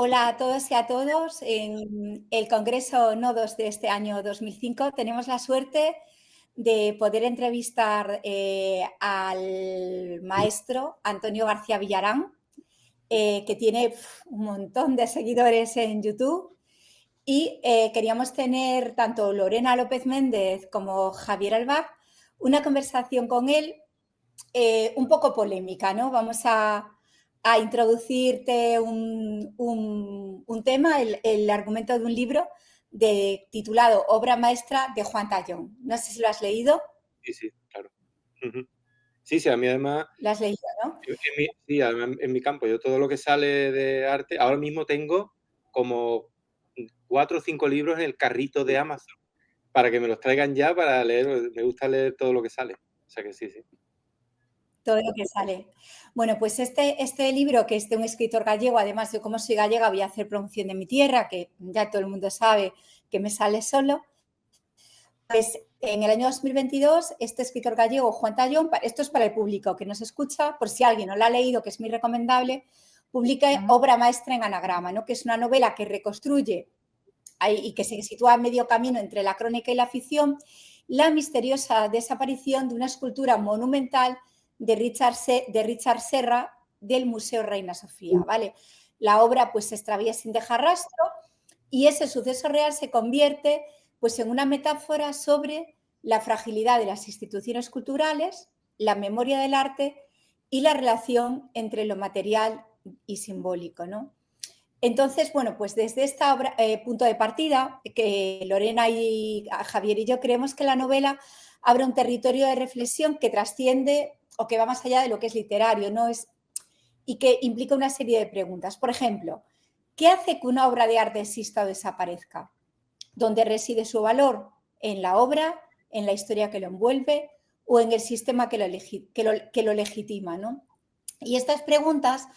Hola a todos y a todos. En el Congreso Nodos de este año 2005 tenemos la suerte de poder entrevistar al maestro Antonio García Villarán, que tiene un montón de seguidores en YouTube. Y queríamos tener tanto Lorena López Méndez como Javier Albach una conversación con él un poco polémica, ¿no? Vamos a introducirte un tema, el argumento de un libro titulado Obra maestra de Juan Tallón. No sé si lo has leído. Sí, sí, claro. Ujú. Sí, sí, a mí además, Lo has leído, ¿no? sí, además en mi campo, yo todo lo que sale de arte, ahora mismo tengo como 4 o 5 libros en el carrito de Amazon para que me los traigan ya para leer, me gusta leer todo lo que sale. O sea que sí, sí. Todo lo que sale. Bueno, pues este libro, que es de un escritor gallego, además yo como soy gallega voy a hacer promoción de mi tierra, que ya todo el mundo sabe que me sale solo. Pues en el año 2022, este escritor gallego, Juan Tallón, esto es para el público que nos escucha, por si alguien no lo ha leído, que es muy recomendable, publica Obra maestra en anagrama, ¿no? Que es una novela que reconstruye y que se sitúa a medio camino entre la crónica y la ficción, la misteriosa desaparición de una escultura monumental de Richard Serra del Museo Reina Sofía, ¿vale? La obra pues se extravía sin dejar rastro y ese suceso real se convierte pues en una metáfora sobre la fragilidad de las instituciones culturales, la memoria del arte y la relación entre lo material y simbólico, ¿no? Entonces, bueno, pues desde este punto de partida, que Lorena y Javier y yo creemos que la novela abre un territorio de reflexión que trasciende o que va más allá de lo que es literario, ¿no? Y que implica una serie de preguntas. Por ejemplo, ¿qué hace que una obra de arte exista o desaparezca? ¿Dónde reside su valor? ¿En la obra, en la historia que lo envuelve o en el sistema que lo legitima, ¿no? Y estas preguntas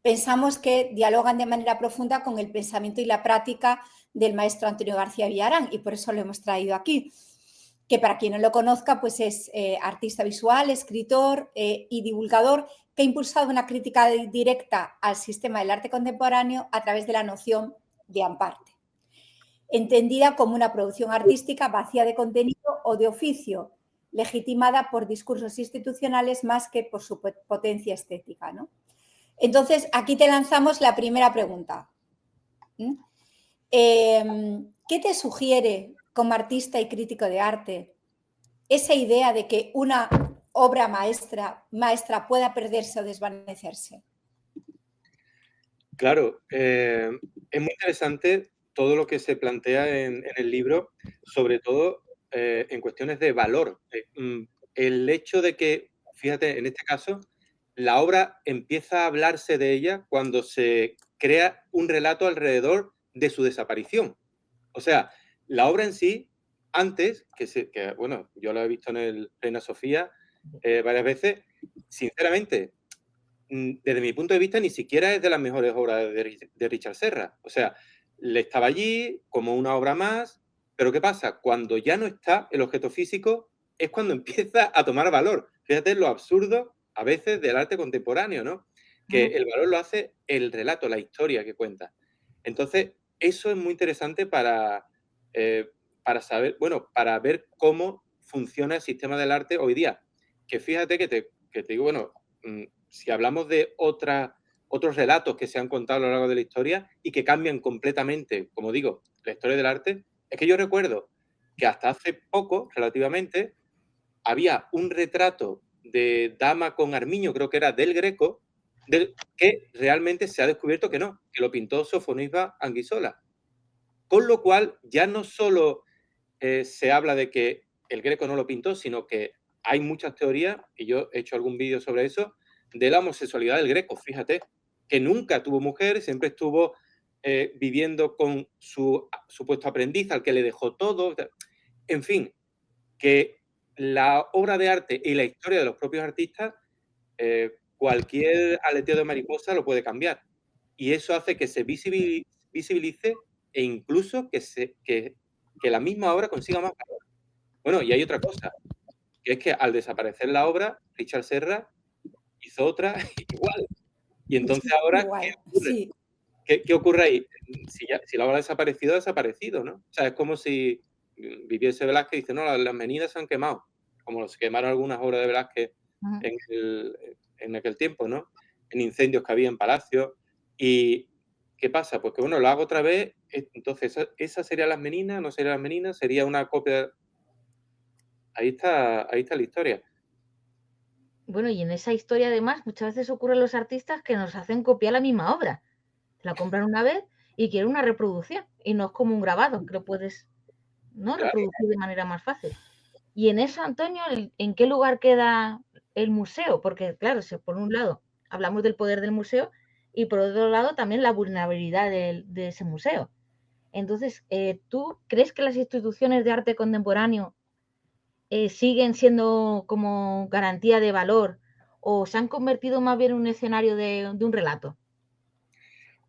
pensamos que dialogan de manera profunda con el pensamiento y la práctica del maestro Antonio García Villarán y por eso lo hemos traído aquí, que para quien no lo conozca, pues es artista visual, escritor y divulgador que ha impulsado una crítica directa al sistema del arte contemporáneo a través de la noción de amparte, entendida como una producción artística vacía de contenido o de oficio, legitimada por discursos institucionales más que por su potencia estética, ¿no? Entonces, aquí te lanzamos la primera pregunta. ¿Qué te sugiere como artista y crítico de arte esa idea de que una obra maestra pueda perderse o desvanecerse? Claro, es muy interesante todo lo que se plantea en el libro, sobre todo en cuestiones de valor. El hecho de que, fíjate, en este caso, la obra empieza a hablarse de ella cuando se crea un relato alrededor de su desaparición. O sea, la obra en sí, antes, bueno, yo la he visto en el Reina Sofía varias veces, sinceramente, desde mi punto de vista, ni siquiera es de las mejores obras de Richard Serra. O sea, le estaba allí como una obra más, pero ¿qué pasa? Cuando ya no está el objeto físico, es cuando empieza a tomar valor. Fíjate lo absurdo a veces del arte contemporáneo, ¿no? Que el valor lo hace el relato, la historia que cuenta. Entonces, eso es muy interesante para saber, bueno, para ver cómo funciona el sistema del arte hoy día. Que fíjate que te digo, bueno, si hablamos de otros relatos que se han contado a lo largo de la historia y que cambian completamente, como digo, la historia del arte, es que yo recuerdo que hasta hace poco, relativamente, había un retrato de dama con armiño, creo que era del Greco, que realmente se ha descubierto que no, que lo pintó Sofonisba Anguissola. Con lo cual, ya no solo se habla de que el Greco no lo pintó, sino que hay muchas teorías, y yo he hecho algún vídeo sobre eso, de la homosexualidad del Greco. Fíjate, que nunca tuvo mujer, siempre estuvo viviendo con su supuesto aprendiz, al que le dejó todo. En fin, que la obra de arte y la historia de los propios artistas, cualquier aleteo de mariposa lo puede cambiar. Y eso hace que se visibilice e incluso que la misma obra consiga más valor. Bueno, y hay otra cosa, que es que al desaparecer la obra, Richard Serra hizo otra igual. Y entonces ahora, ¿qué Igual, ocurre? sí. ¿Qué ocurre ahí? Si la obra ha desaparecido, ha desaparecido, ¿no? O sea, es como si viviese Velázquez y dice, no, las meninas se han quemado, como se quemaron algunas obras de Velázquez Ujú. en aquel tiempo, ¿no? En incendios que había en palacios. ¿Y qué pasa? Pues que, bueno, lo hago otra vez, entonces, ¿esa sería las meninas? ¿No sería las meninas? ¿Sería una copia? Ahí está la historia. Bueno, y en esa historia además muchas veces ocurre a los artistas que nos hacen copiar la misma obra. Se la compran una vez y quieren una reproducción y no es como un grabado que lo puedes, ¿no?, Claro. reproducir de manera más fácil. Y en eso, Antonio, ¿en qué lugar queda el museo? Porque, claro, si por un lado hablamos del poder del museo y por otro lado también la vulnerabilidad de ese museo. Entonces, ¿tú crees que las instituciones de arte contemporáneo siguen siendo como garantía de valor o se han convertido más bien en un escenario de un relato?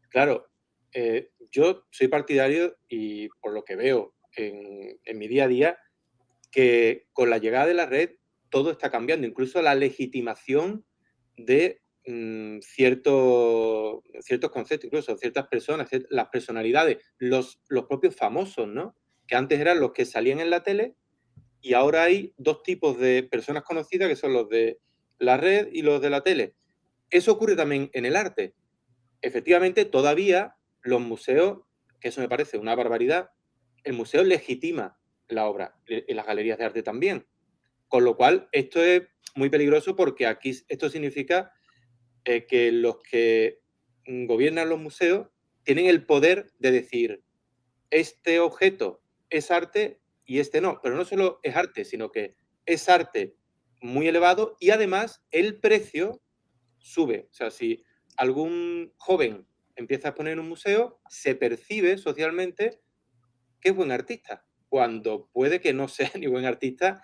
Claro, yo soy partidario y por lo que veo en mi día a día, que con la llegada de la red todo está cambiando, incluso la legitimación de ciertos conceptos, incluso ciertas personas, las personalidades, los propios famosos, ¿no? Que antes eran los que salían en la tele y ahora hay dos tipos de personas conocidas que son los de la red y los de la tele. Eso ocurre también en el arte. Efectivamente, todavía los museos, que eso me parece una barbaridad, el museo legitima la obra y las galerías de arte también. Con lo cual, esto es muy peligroso porque aquí esto significa que los que gobiernan los museos tienen el poder de decir, este objeto es arte y este no. Pero no solo es arte, sino que es arte muy elevado y además el precio sube. O sea, si algún joven empieza a exponer en un museo, se percibe socialmente que es buen artista, cuando puede que no sea ni buen artista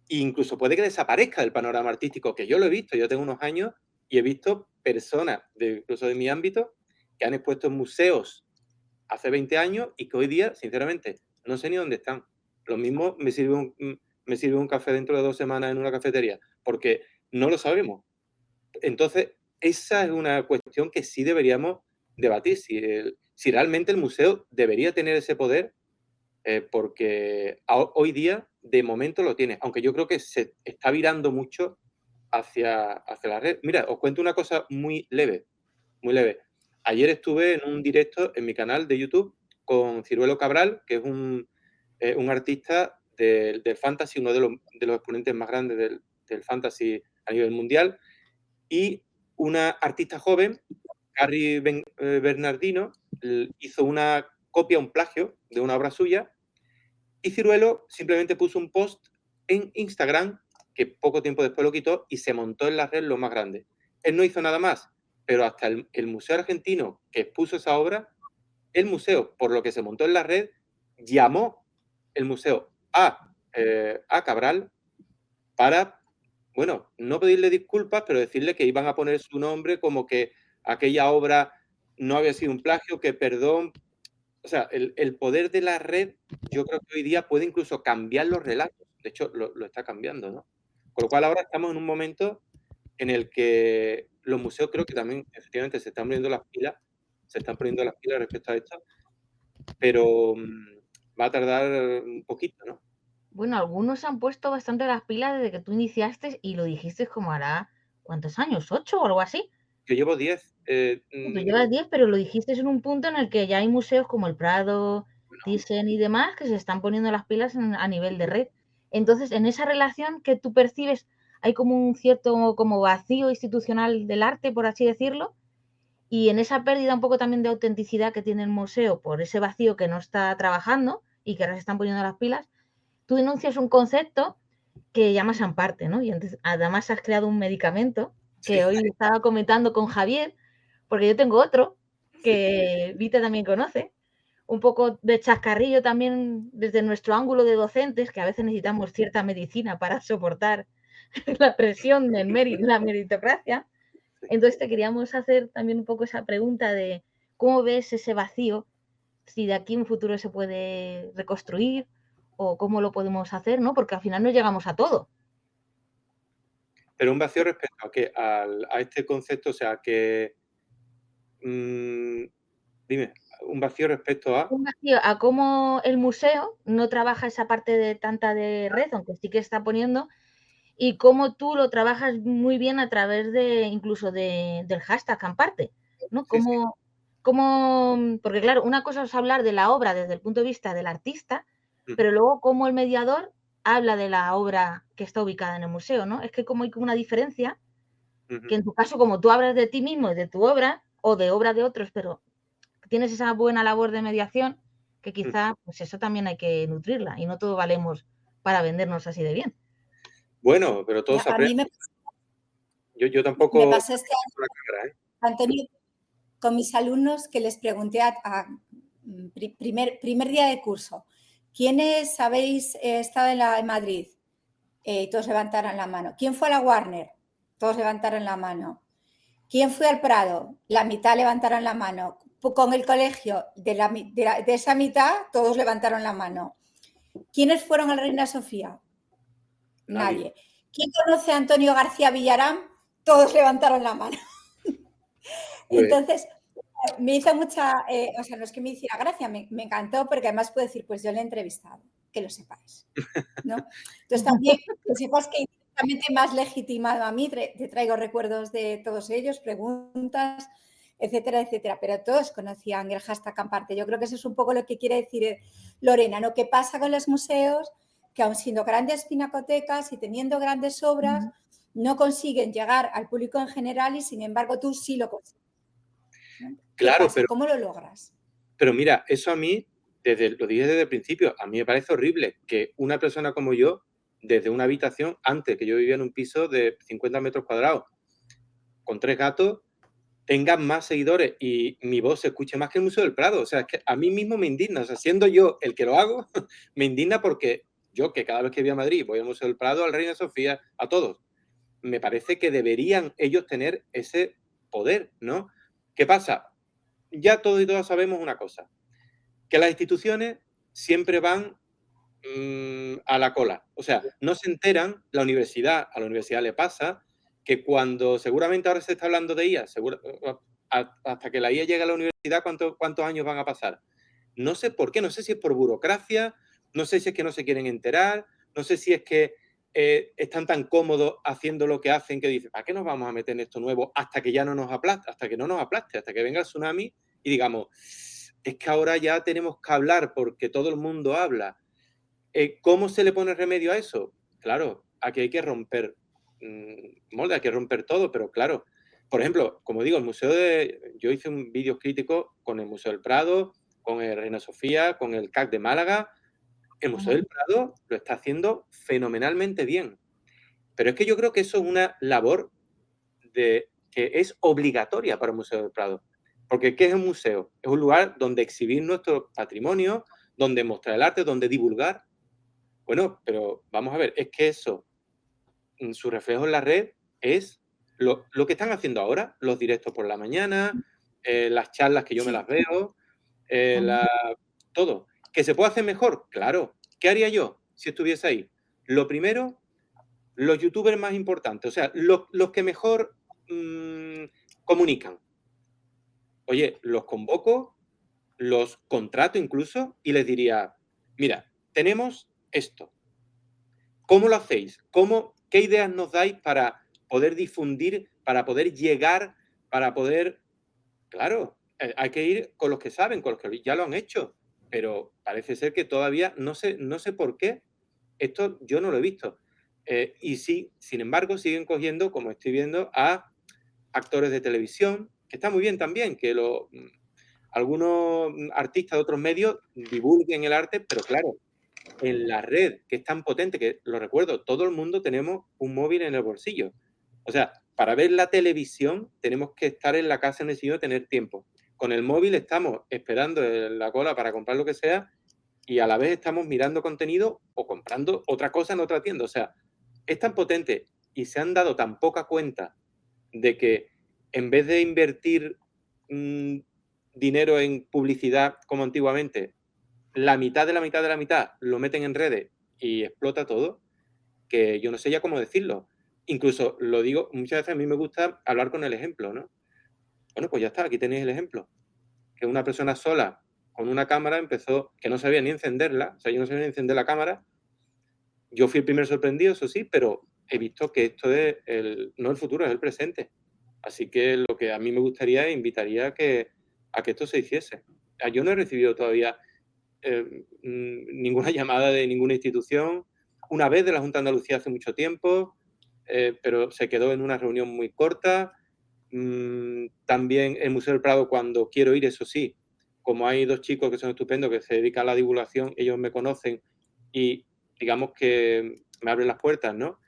e incluso puede que desaparezca del panorama artístico, que yo lo he visto, yo tengo unos años y he visto personas, incluso de mi ámbito, que han expuesto en museos hace 20 años y que hoy día, sinceramente, no sé ni dónde están. Lo mismo me sirve un café dentro de 2 semanas en una cafetería, porque no lo sabemos. Entonces, esa es una cuestión que sí deberíamos debatir, si realmente el museo debería tener ese poder, porque hoy día, de momento, lo tiene, aunque yo creo que se está virando mucho hacia la red. Mira, os cuento una cosa muy leve, muy leve. Ayer estuve en un directo en mi canal de YouTube con Ciruelo Cabral, que es un artista del fantasy, uno de los exponentes más grandes del fantasy a nivel mundial, y una artista joven, Carrie Bernardino, hizo una copia, un plagio de una obra suya, y Ciruelo simplemente puso un post en Instagram, que poco tiempo después lo quitó, y se montó en la red lo más grande. Él no hizo nada más, pero hasta el museo argentino que expuso esa obra, el museo, por lo que se montó en la red, llamó el museo a Cabral para, bueno, no pedirle disculpas, pero decirle que iban a poner su nombre, como que aquella obra no había sido un plagio, que perdón. O sea, el poder de la red, yo creo que hoy día puede incluso cambiar los relatos. De hecho, lo está cambiando, ¿no? Con lo cual ahora estamos en un momento en el que los museos creo que también efectivamente se están poniendo las pilas respecto a esto, pero va a tardar un poquito, ¿no? Bueno, algunos se han puesto bastante las pilas desde que tú iniciaste y lo dijiste como hará, ¿cuántos años? ¿8 o algo así? Yo llevo 10. Tú llevas 10, pero lo dijiste en un punto en el que ya hay museos como el Prado, Bueno, Thyssen y demás que se están poniendo las pilas a nivel de red. Entonces, en esa relación que tú percibes, hay como un cierto como vacío institucional del arte, por así decirlo, y en esa pérdida un poco también de autenticidad que tiene el museo por ese vacío que no está trabajando y que ahora se están poniendo las pilas, tú denuncias un concepto que llamas amparte, ¿no? Y entonces, además has creado un medicamento sí, que hoy estaba comentando con Javier, porque yo tengo otro sí. que Vita también conoce, un poco de chascarrillo también desde nuestro ángulo de docentes, que a veces necesitamos cierta medicina para soportar la presión del mérito, la meritocracia. Entonces te queríamos hacer también un poco esa pregunta de cómo ves ese vacío, si de aquí en un futuro se puede reconstruir o cómo lo podemos hacer, ¿no? Porque al final no llegamos a todo. Pero un vacío respecto a este concepto, o sea, que Dime, un vacío respecto a... Un vacío a cómo el museo no trabaja esa parte de tanta de red, aunque sí que está poniendo, y cómo tú lo trabajas muy bien a través de incluso del hashtag Camparte, ¿no? Sí, sí. Porque claro, una cosa es hablar de la obra desde el punto de vista del artista, Ujú, pero luego cómo el mediador habla de la obra que está ubicada en el museo, ¿no? Es que como hay una diferencia, que ujú. en tu caso, como tú hablas de ti mismo y de tu obra, o de obra de otros, pero tienes esa buena labor de mediación, que Mm. quizá, pues eso también hay que nutrirla, y no todo valemos para vendernos así de bien. Bueno, pero todo Ya, se a aprende. mí Yo me tampoco pasó este con la cámara, ¿eh? año, Antonio, con mis alumnos, que les pregunté primer día de curso, ¿quiénes habéis estado en Madrid? Todos levantaron la mano. ¿Quién fue a la Warner? Todos levantaron la mano. ¿Quién fue al Prado? La mitad levantaron la mano. Con el colegio, de esa mitad, todos levantaron la mano. ¿Quiénes fueron a la Reina Sofía? Nadie. Nadie. ¿Quién conoce a Antonio García Villarán? Todos levantaron la mano. Pues, Entonces, me hizo mucha, o sea, no es que me hiciera gracia, me encantó porque además puedo decir, pues yo le he entrevistado, que lo sepáis, ¿no? Entonces también, que sepas que indirectamente más legitimado a mí, te traigo recuerdos de todos ellos, preguntas, etcétera, etcétera, pero todos conocían el hashtag Camparte. Yo creo que eso es un poco lo que quiere decir Lorena, ¿no? ¿Qué pasa con los museos? Que aun siendo grandes pinacotecas y teniendo grandes obras, no consiguen llegar al público en general y sin embargo tú sí lo consigues. ¿Qué claro, pasa? ¿Cómo lo logras? pero mira, eso a mí, lo dije desde el principio, a mí me parece horrible que una persona como yo, desde una habitación, antes que yo vivía en un piso de 50 metros cuadrados, con 3 gatos, tenga más seguidores y mi voz se escuche más que el Museo del Prado. O sea, es que a mí mismo me indigna. O sea, siendo yo el que lo hago, me indigna porque yo, que cada vez que voy a Madrid, voy al Museo del Prado, al Reina Sofía, a todos, me parece que deberían ellos tener ese poder, ¿no? ¿Qué pasa? Ya todos y todas sabemos una cosa, que las instituciones siempre van a la cola. O sea, no se enteran, a la universidad le pasa que cuando seguramente ahora se está hablando de IA, hasta que la IA llegue a la universidad, ¿cuántos años van a pasar? No sé por qué, no sé si es por burocracia, no sé si es que no se quieren enterar, no sé si es que están tan cómodos haciendo lo que hacen que dicen, ¿para qué nos vamos a meter en esto nuevo hasta que ya no nos aplaste, hasta que no nos aplaste, hasta que venga el tsunami y digamos, es que ahora ya tenemos que hablar porque todo el mundo habla? ¿Cómo se le pone remedio a eso? Claro, aquí hay que romper molde, hay que romper todo, pero claro, por ejemplo, como digo, yo hice un vídeo crítico con el Museo del Prado, con el Reina Sofía, con el CAC de Málaga. El Museo del Prado lo está haciendo fenomenalmente bien, pero es que yo creo que eso es una labor que es obligatoria para el Museo del Prado, porque ¿qué es un museo? Es un lugar donde exhibir nuestro patrimonio, donde mostrar el arte, donde divulgar. Bueno, pero vamos a ver, es que eso, su reflejo en la red es lo que están haciendo ahora, los directos por la mañana, las charlas que yo me Sí. las veo, todo. ¿Que se puede hacer mejor? Claro. ¿Qué haría yo si estuviese ahí? Lo primero, los youtubers más importantes, o sea, los que mejor comunican. Oye, los convoco, los contrato incluso y les diría, mira, tenemos esto. ¿Cómo lo hacéis? ¿Qué ideas nos dais para poder difundir, para poder llegar, para poder... Claro, hay que ir con los que saben, con los que ya lo han hecho, pero parece ser que todavía no sé por qué. Esto yo no lo he visto. Y sí, sin embargo, siguen cogiendo, como estoy viendo, a actores de televisión, que está muy bien también, que algunos artistas de otros medios divulguen el arte, pero claro, en la red, que es tan potente, que lo recuerdo, todo el mundo tenemos un móvil en el bolsillo. O sea, para ver la televisión tenemos que estar en la casa en el sillón y tener tiempo. Con el móvil estamos esperando en la cola para comprar lo que sea y a la vez estamos mirando contenido o comprando otra cosa en otra tienda. O sea, es tan potente y se han dado tan poca cuenta de que en vez de invertir dinero en publicidad como antiguamente, la mitad de la mitad de la mitad lo meten en redes y explota todo, que yo no sé ya cómo decirlo. Incluso lo digo, muchas veces a mí me gusta hablar con el ejemplo, ¿no? Bueno, pues ya está, aquí tenéis el ejemplo. que una persona sola con una cámara empezó, que no sabía ni encenderla, o sea, yo no sabía ni encender la cámara. Yo fui el primer sorprendido, eso sí, pero he visto que esto es no el futuro, es el presente. Así que lo que a mí me gustaría e invitaría a que esto se hiciese. Yo no he recibido todavía ninguna llamada de ninguna institución. Una vez de la Junta de Andalucía hace mucho tiempo, pero se quedó en una reunión muy corta. También el Museo del Prado, cuando quiero ir, eso sí, como hay 2 chicos que son estupendos, que se dedican a la divulgación, ellos me conocen y digamos que me abren las puertas, ¿no?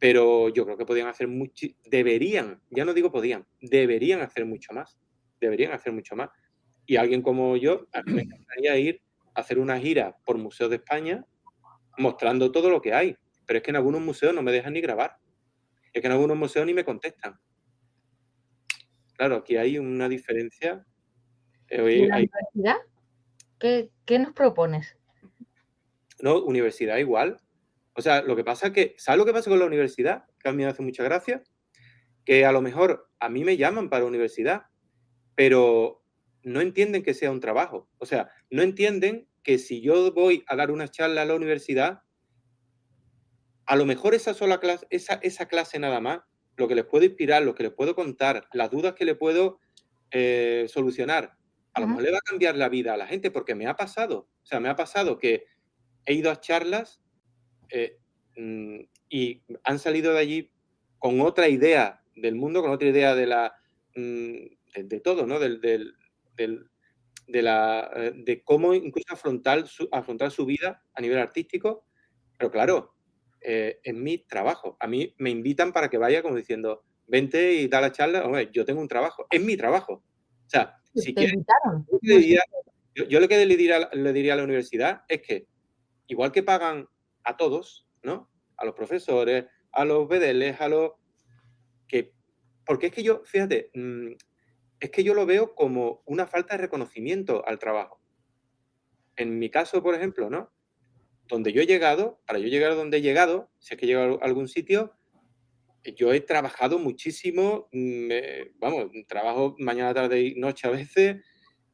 Pero yo creo que podían hacer mucho, deberían, ya no digo podían, deberían hacer mucho más. Deberían hacer mucho más. Y alguien como yo, a mí me encantaría ir a hacer una gira por museos de España mostrando todo lo que hay. Pero es que en algunos museos no me dejan ni grabar. Es que en algunos museos ni me contestan. Claro, aquí hay una diferencia. ¿Y en la universidad? ¿Qué nos propones? No, universidad igual. O sea, lo que pasa es que, ¿sabes lo que pasa con la universidad? Que a mí me hace mucha gracia. Que a lo mejor a mí me llaman para universidad, pero no entienden que sea un trabajo. O sea, no entienden que si yo voy a dar una charla a la universidad, a lo mejor esa sola clase, esa clase nada más, lo que les puedo inspirar, lo que les puedo contar, las dudas que le puedo solucionar, a lo mejor le va a cambiar la vida a la gente, porque me ha pasado. O sea, me ha pasado que he ido a charlas y han salido de allí con otra idea del mundo, con otra idea de todo, ¿no? De cómo incluso afrontar su vida a nivel artístico. Pero claro, es mi trabajo. A mí me invitan para que vaya como diciendo, vente y da la charla. Hombre, yo tengo un trabajo, es mi trabajo. O sea, si ¿Te quieres, invitaron? yo lo que le diría a la universidad es que, igual que pagan a todos, ¿no? A los profesores, a los BDLs, porque es que yo, fíjate, es que yo lo veo como una falta de reconocimiento al trabajo. En mi caso, por ejemplo, ¿no? Donde yo he llegado, para yo llegar a donde he llegado, si es que he llegado a algún sitio, yo he trabajado muchísimo, vamos, trabajo mañana, tarde y noche a veces,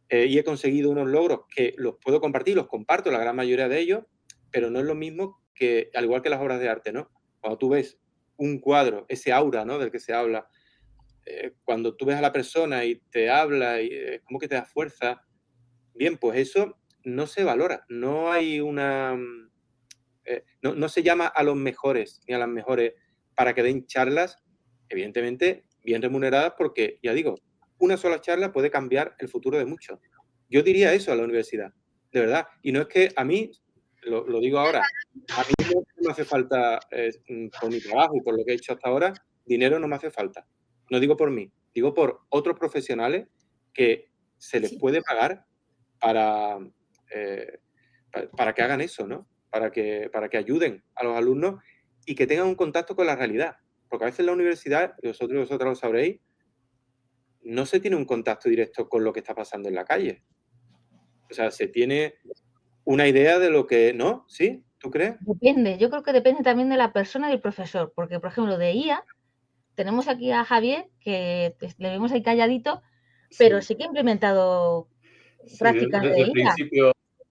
y he conseguido unos logros que los puedo compartir, los comparto, la gran mayoría de ellos, pero no es lo mismo que, al igual que las obras de arte, ¿no? Cuando tú ves un cuadro, ese aura, ¿no? Del que se habla, cuando tú ves a la persona y te habla, y como que te da fuerza, bien, pues eso no se valora, no hay una... no se llama a los mejores ni a las mejores para que den charlas, evidentemente bien remuneradas, porque, ya digo, una sola charla puede cambiar el futuro de muchos. Yo diría eso a la universidad, de verdad. Y no es que a mí, lo digo ahora, a mí no me hace falta, por mi trabajo y por lo que he hecho hasta ahora, dinero no me hace falta. No digo por mí, digo por otros profesionales que se les puede pagar para, para que hagan eso, ¿no? Para que ayuden a los alumnos y que tengan un contacto con la realidad. Porque a veces en la universidad, y vosotras lo sabréis, no se tiene un contacto directo con lo que está pasando en la calle. O sea, se tiene una idea de lo que... ¿No? ¿Sí? ¿Tú crees? Depende, yo creo que depende también de la persona y del profesor, porque, por ejemplo, de IA, tenemos aquí a Javier, que le vemos ahí calladito, pero sí que ha implementado prácticas de IA.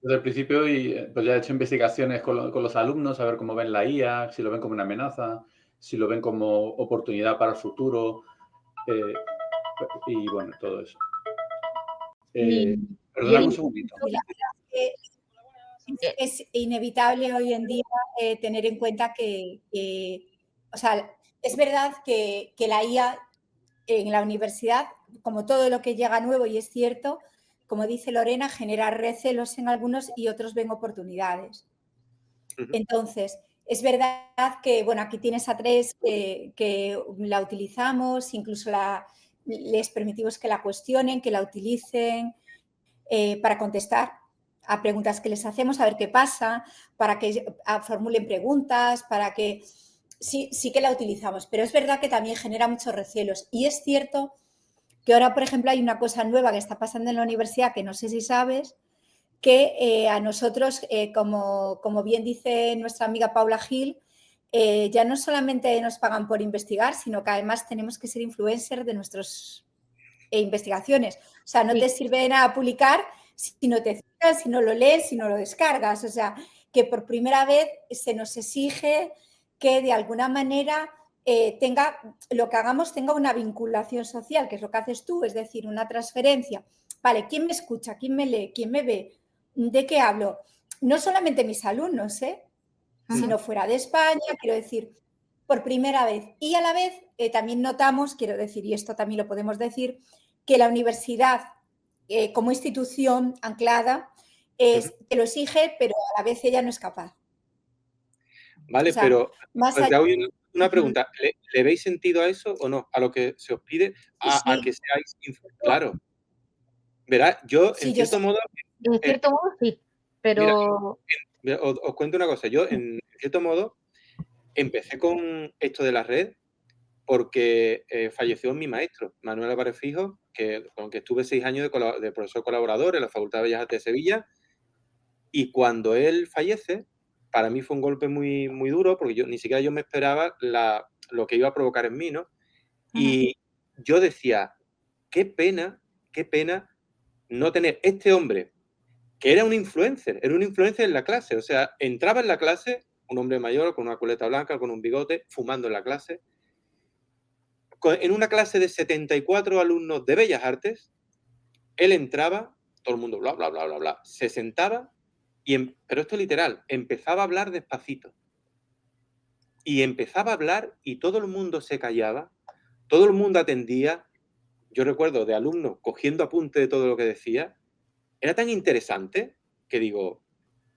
Desde el principio y pues ya he hecho investigaciones con los alumnos, a ver cómo ven la IA, si lo ven como una amenaza, si lo ven como oportunidad para el futuro, y bueno, todo eso. Perdóname un segundito. Es inevitable hoy en día tener en cuenta que, o sea, es verdad que la IA en la universidad, como todo lo que llega nuevo, y es cierto, como dice Lorena, genera recelos en algunos y otros ven oportunidades. Entonces, es verdad que, bueno, aquí tienes a tres que la utilizamos, incluso les permitimos que la cuestionen, que la utilicen para contestar a preguntas que les hacemos, a ver qué pasa, para que formulen preguntas, para que... Sí que la utilizamos, pero es verdad que también genera muchos recelos. Y es cierto que ahora, por ejemplo, hay una cosa nueva que está pasando en la universidad, que no sé si sabes, que a nosotros, como bien dice nuestra amiga Paula Gil, ya no solamente nos pagan por investigar, sino que además tenemos que ser influencers de nuestros investigaciones. O sea, no Sí. te sirve de nada publicar si no te citas, si no lo lees, si no lo descargas. O sea, que por primera vez se nos exige que de alguna manera lo que hagamos tenga una vinculación social, que es lo que haces tú, es decir, una transferencia. Vale, ¿quién me escucha? ¿Quién me lee? ¿Quién me ve? ¿De qué hablo? No solamente mis alumnos, sino fuera de España, quiero decir, por primera vez. Y a la vez también notamos, quiero decir, y esto también lo podemos decir, que la universidad como institución anclada te lo exige, pero a la vez ella no es capaz. Vale, O sea, pero más pues allá... te hago una pregunta. ¿Le veis sentido a eso o no? A lo que se os pide, a que seáis... Claro. Verá, yo, en Sí, yo cierto modo... En cierto modo, sí, pero... Mira, os cuento una cosa. Yo, en cierto modo, empecé con esto de la red porque falleció mi maestro, Manuel Álvarez Fijo, con el que estuve 6 años de profesor colaborador en la Facultad de Bellas Artes de Sevilla, y cuando él fallece, para mí fue un golpe muy, muy duro, porque ni siquiera yo me esperaba lo que iba a provocar en mí, ¿no? Y yo decía, qué pena no tener este hombre, que era un influencer en la clase, o sea, entraba en la clase, un hombre mayor con una coleta blanca, con un bigote, fumando en la clase, en una clase de 74 alumnos de Bellas Artes, él entraba, todo el mundo bla, bla, bla, bla, bla, se sentaba, pero esto es literal, empezaba a hablar despacito. Y empezaba a hablar y todo el mundo se callaba, todo el mundo atendía. Yo recuerdo de alumnos cogiendo apunte de todo lo que decía. Era tan interesante que digo,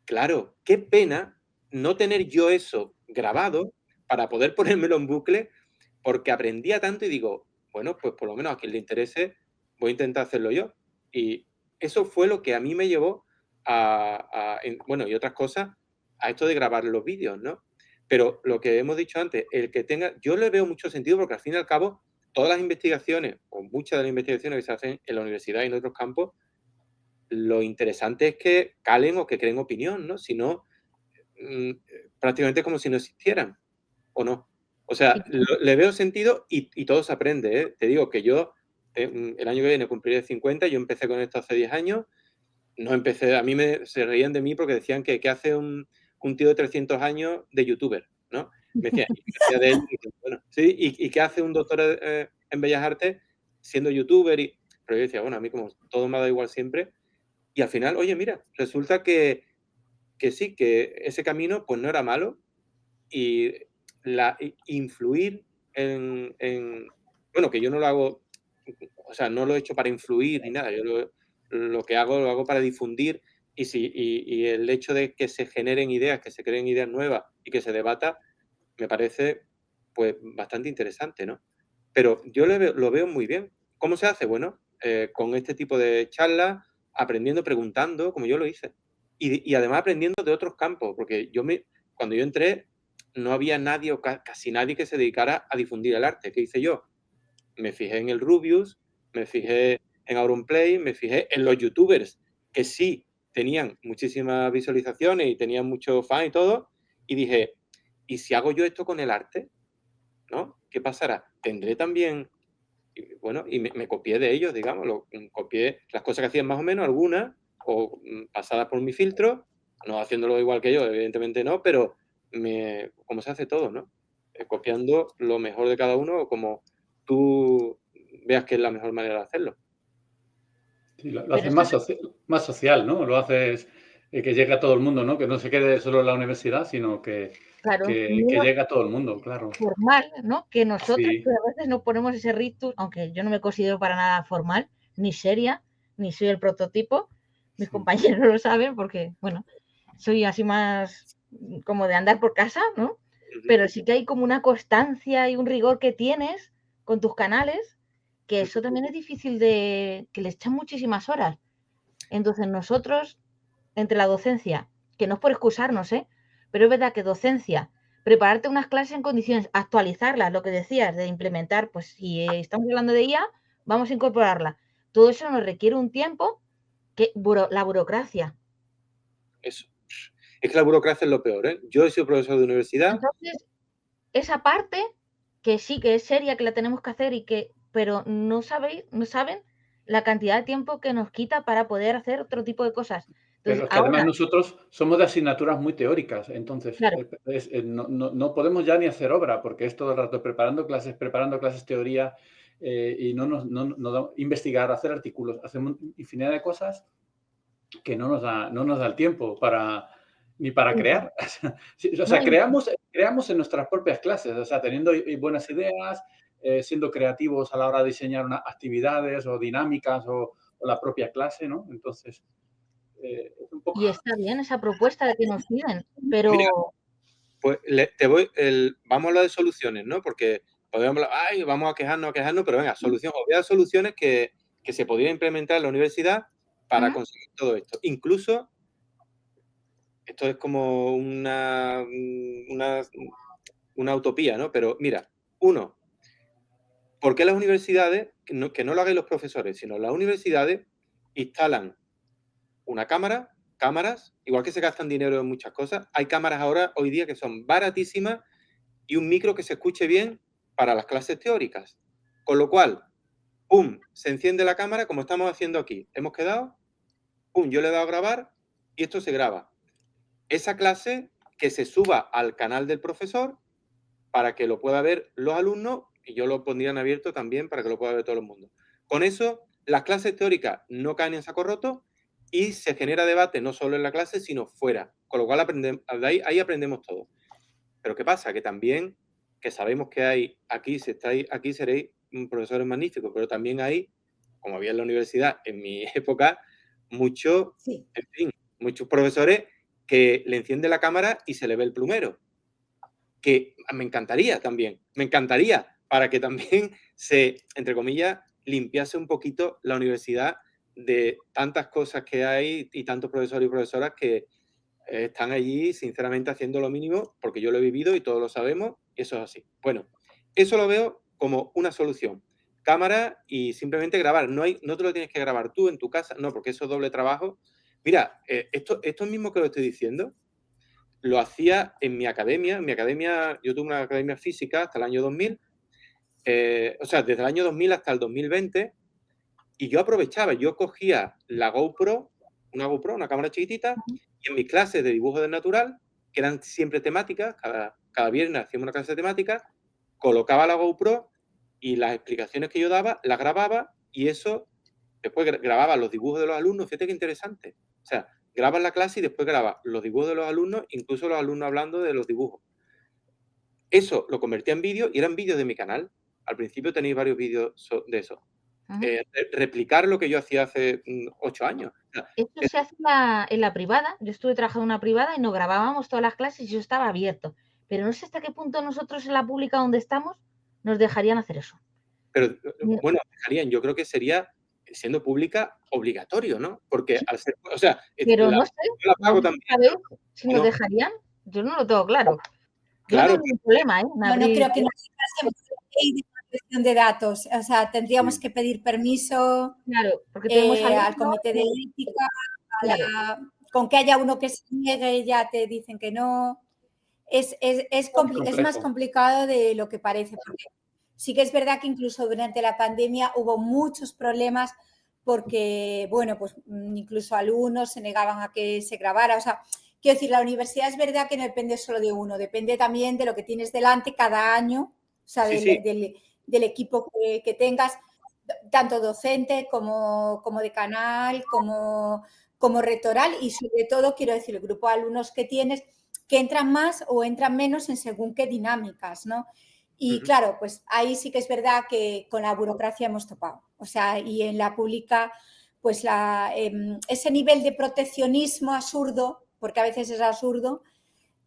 claro, qué pena no tener yo eso grabado para poder ponérmelo en bucle, porque aprendía tanto y digo, bueno, pues por lo menos a quien le interese, voy a intentar hacerlo yo. Y eso fue lo que a mí me llevó bueno, y otras cosas, a esto de grabar los vídeos, ¿no? Pero lo que hemos dicho antes, el que tenga, yo le veo mucho sentido porque al fin y al cabo, todas las investigaciones, o muchas de las investigaciones que se hacen en la universidad y en otros campos, lo interesante es que calen o que creen opinión, ¿no? Si no, prácticamente como si no existieran, ¿o no? O sea, le veo sentido y todo se aprende, ¿eh? Te digo que yo, el año que viene cumpliré 50, yo empecé con esto hace 10 años, no empecé, a mí se reían de mí porque decían que hace un tío de 300 años de youtuber, ¿no? Me decían, y me decía de él, bueno, sí, y qué hace un doctor en Bellas Artes siendo youtuber, pero yo decía, bueno, a mí como todo me ha dado igual siempre, y al final, oye, mira, resulta que sí, que ese camino pues no era malo, y influir bueno, que yo no lo hago, o sea, no lo he hecho para influir ni nada, yo lo que hago lo hago para difundir, y el hecho de que se generen ideas, que se creen ideas nuevas y que se debata, me parece pues bastante interesante, ¿no? Pero yo lo veo muy bien. ¿Cómo se hace? Bueno, con este tipo de charlas, aprendiendo, preguntando, como yo lo hice. Y además aprendiendo de otros campos, porque cuando yo entré, no había nadie o casi nadie que se dedicara a difundir el arte. ¿Qué hice yo? Me fijé en el Rubius, me fijé en Auronplay, me fijé en los youtubers que sí tenían muchísimas visualizaciones y tenían muchos fans y todo, y dije, ¿y si hago yo esto con el arte? ¿No? ¿Qué pasará? ¿Tendré también...? Bueno, y me copié de ellos, digamos, copié las cosas que hacían más o menos, algunas, o pasadas por mi filtro, no haciéndolo igual que yo, evidentemente no, pero como se hace todo, ¿no? Copiando lo mejor de cada uno, o como tú veas que es la mejor manera de hacerlo. Sí, lo haces más social, ¿no? Lo haces que llegue a todo el mundo, ¿no? Que no se quede solo en la universidad, sino que llegue a todo el mundo, claro. Formal, ¿no? Que nosotros Sí. que a veces no ponemos ese rictus, aunque yo no me considero para nada formal, ni seria, ni soy el prototipo. Mis compañeros lo saben porque, bueno, soy así más como de andar por casa, ¿no? Pero sí que hay como una constancia y un rigor que tienes con tus canales, que eso también es difícil que le echan muchísimas horas. Entonces nosotros, entre la docencia, que no es por excusarnos, pero es verdad que docencia, prepararte unas clases en condiciones, actualizarlas, lo que decías, de implementar, pues si estamos hablando de IA, vamos a incorporarla. Todo eso nos requiere un tiempo la burocracia. Eso. Es que la burocracia es lo peor, ¿eh? Yo he sido profesor de universidad. Entonces, esa parte, que sí que es seria, que la tenemos que hacer y que pero no saben la cantidad de tiempo que nos quita para poder hacer otro tipo de cosas. Pero Entonces, es que además ahora, nosotros somos de asignaturas muy teóricas, entonces claro, no podemos ya ni hacer obra porque es todo el rato preparando clases, teoría, y investigar, hacer artículos, hacemos infinidad de cosas que no nos da el tiempo ni para crear. Sí, o no, sea, creamos en nuestras propias clases, o sea, teniendo buenas ideas, siendo creativos a la hora de diseñar actividades o dinámicas o la propia clase, ¿no? Entonces, es un poco... y está bien esa propuesta de que nos piden, pero Mira, pues vamos a hablar de soluciones, ¿no? Porque podemos hablar, ay, vamos a quejarnos, pero venga, os voy a dar soluciones que se podrían implementar en la universidad para conseguir todo esto. Incluso, esto es como una utopía, ¿no? Pero mira, uno, ¿por qué las universidades, que no lo hagan los profesores, sino las universidades instalan una cámaras, igual que se gastan dinero en muchas cosas, hay cámaras ahora, hoy día, que son baratísimas y un micro que se escuche bien para las clases teóricas. Con lo cual, ¡pum!, se enciende la cámara como estamos haciendo aquí. Hemos quedado, ¡pum!, yo le he dado a grabar y esto se graba. Esa clase que se suba al canal del profesor para que lo pueda ver los alumnos y yo lo pondría en abierto también para que lo pueda ver todo el mundo. Con eso, las clases teóricas no caen en saco roto y se genera debate no solo en la clase, sino fuera. Con lo cual, ahí aprendemos todo. Pero ¿qué pasa? Que también, que sabemos que hay, aquí, si estáis aquí, seréis profesores magníficos, pero también hay, como había en la universidad en mi época, muchos profesores que le enciende la cámara y se le ve el plumero. Que me encantaría también, para que también se, entre comillas, limpiase un poquito la universidad de tantas cosas que hay y tantos profesores y profesoras que están allí, sinceramente, haciendo lo mínimo, porque yo lo he vivido y todos lo sabemos, y eso es así. Bueno, eso lo veo como una solución. Cámara y simplemente grabar. No te lo tienes que grabar tú en tu casa, no, porque eso es doble trabajo. Mira, esto mismo que lo estoy diciendo, lo hacía en mi academia. En mi academia, yo tuve una academia física hasta el año 2000, o sea, desde el año 2000 hasta el 2020, y yo aprovechaba, yo cogía la GoPro, una cámara chiquitita, y en mis clases de dibujo del natural, que eran siempre temáticas, cada viernes hacíamos una clase temática, colocaba la GoPro y las explicaciones que yo daba, las grababa y eso, después grababa los dibujos de los alumnos. Fíjate qué interesante. O sea, grabas la clase y después grabas los dibujos de los alumnos, incluso los alumnos hablando de los dibujos. Eso lo convertía en vídeo y eran vídeos de mi canal. Al principio tenéis varios vídeos de eso. Replicar lo que yo hacía hace 8 años. O sea, esto se hace en la privada. Yo estuve trabajando en una privada y nos grabábamos todas las clases y eso estaba abierto. Pero no sé hasta qué punto nosotros en la pública donde estamos nos dejarían hacer eso. Pero bueno, dejarían, yo creo que sería, siendo pública, obligatorio, ¿no? Porque al ser, o sea, Pero no sé, yo la pago también. ¿sabes si nos No, dejarían? Yo no lo tengo claro. Yo no claro, tengo ningún problema, en Bueno, abrir. creo que nosotras hemos ley de protección de datos. O sea, tendríamos que pedir permiso Claro, porque tenemos al alumnos, comité de ética, claro. con que haya uno que se niegue, ya te dicen que no. Es más complicado de lo que parece, porque sí que es verdad que incluso durante la pandemia hubo muchos problemas porque, bueno, pues incluso alumnos se negaban a que se grabara. O sea, quiero decir, la universidad es verdad que no depende solo de uno, depende también de lo que tienes delante cada año, o sea, sí. del equipo que tengas, tanto docente como de canal, como rectoral y sobre todo, quiero decir, el grupo de alumnos que tienes, que entran más o entran menos en según qué dinámicas, ¿no? Y claro, pues ahí sí que es verdad que con la burocracia hemos topado. O sea, y en la pública, pues ese nivel de proteccionismo absurdo, porque a veces es absurdo,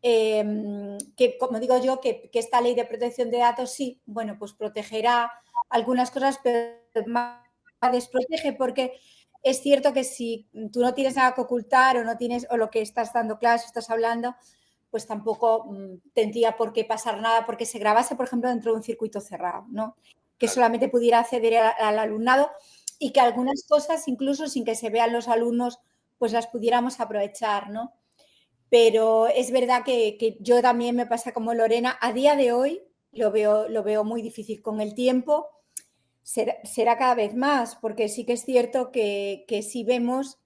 que como digo yo, que esta ley de protección de datos sí, bueno, pues protegerá algunas cosas, pero más desprotege, porque es cierto que si tú no tienes nada que ocultar o no tienes, o lo que estás dando clase, estás hablando, pues tampoco tendría por qué pasar nada porque se grabase, por ejemplo, dentro de un circuito cerrado, ¿no? Que solamente pudiera acceder al alumnado y que algunas cosas, incluso sin que se vean los alumnos, pues las pudiéramos aprovechar, ¿no? Pero es verdad que yo también me pasa como Lorena, a día de hoy lo veo muy difícil con el tiempo. será cada vez más, porque sí que es cierto que si vemos,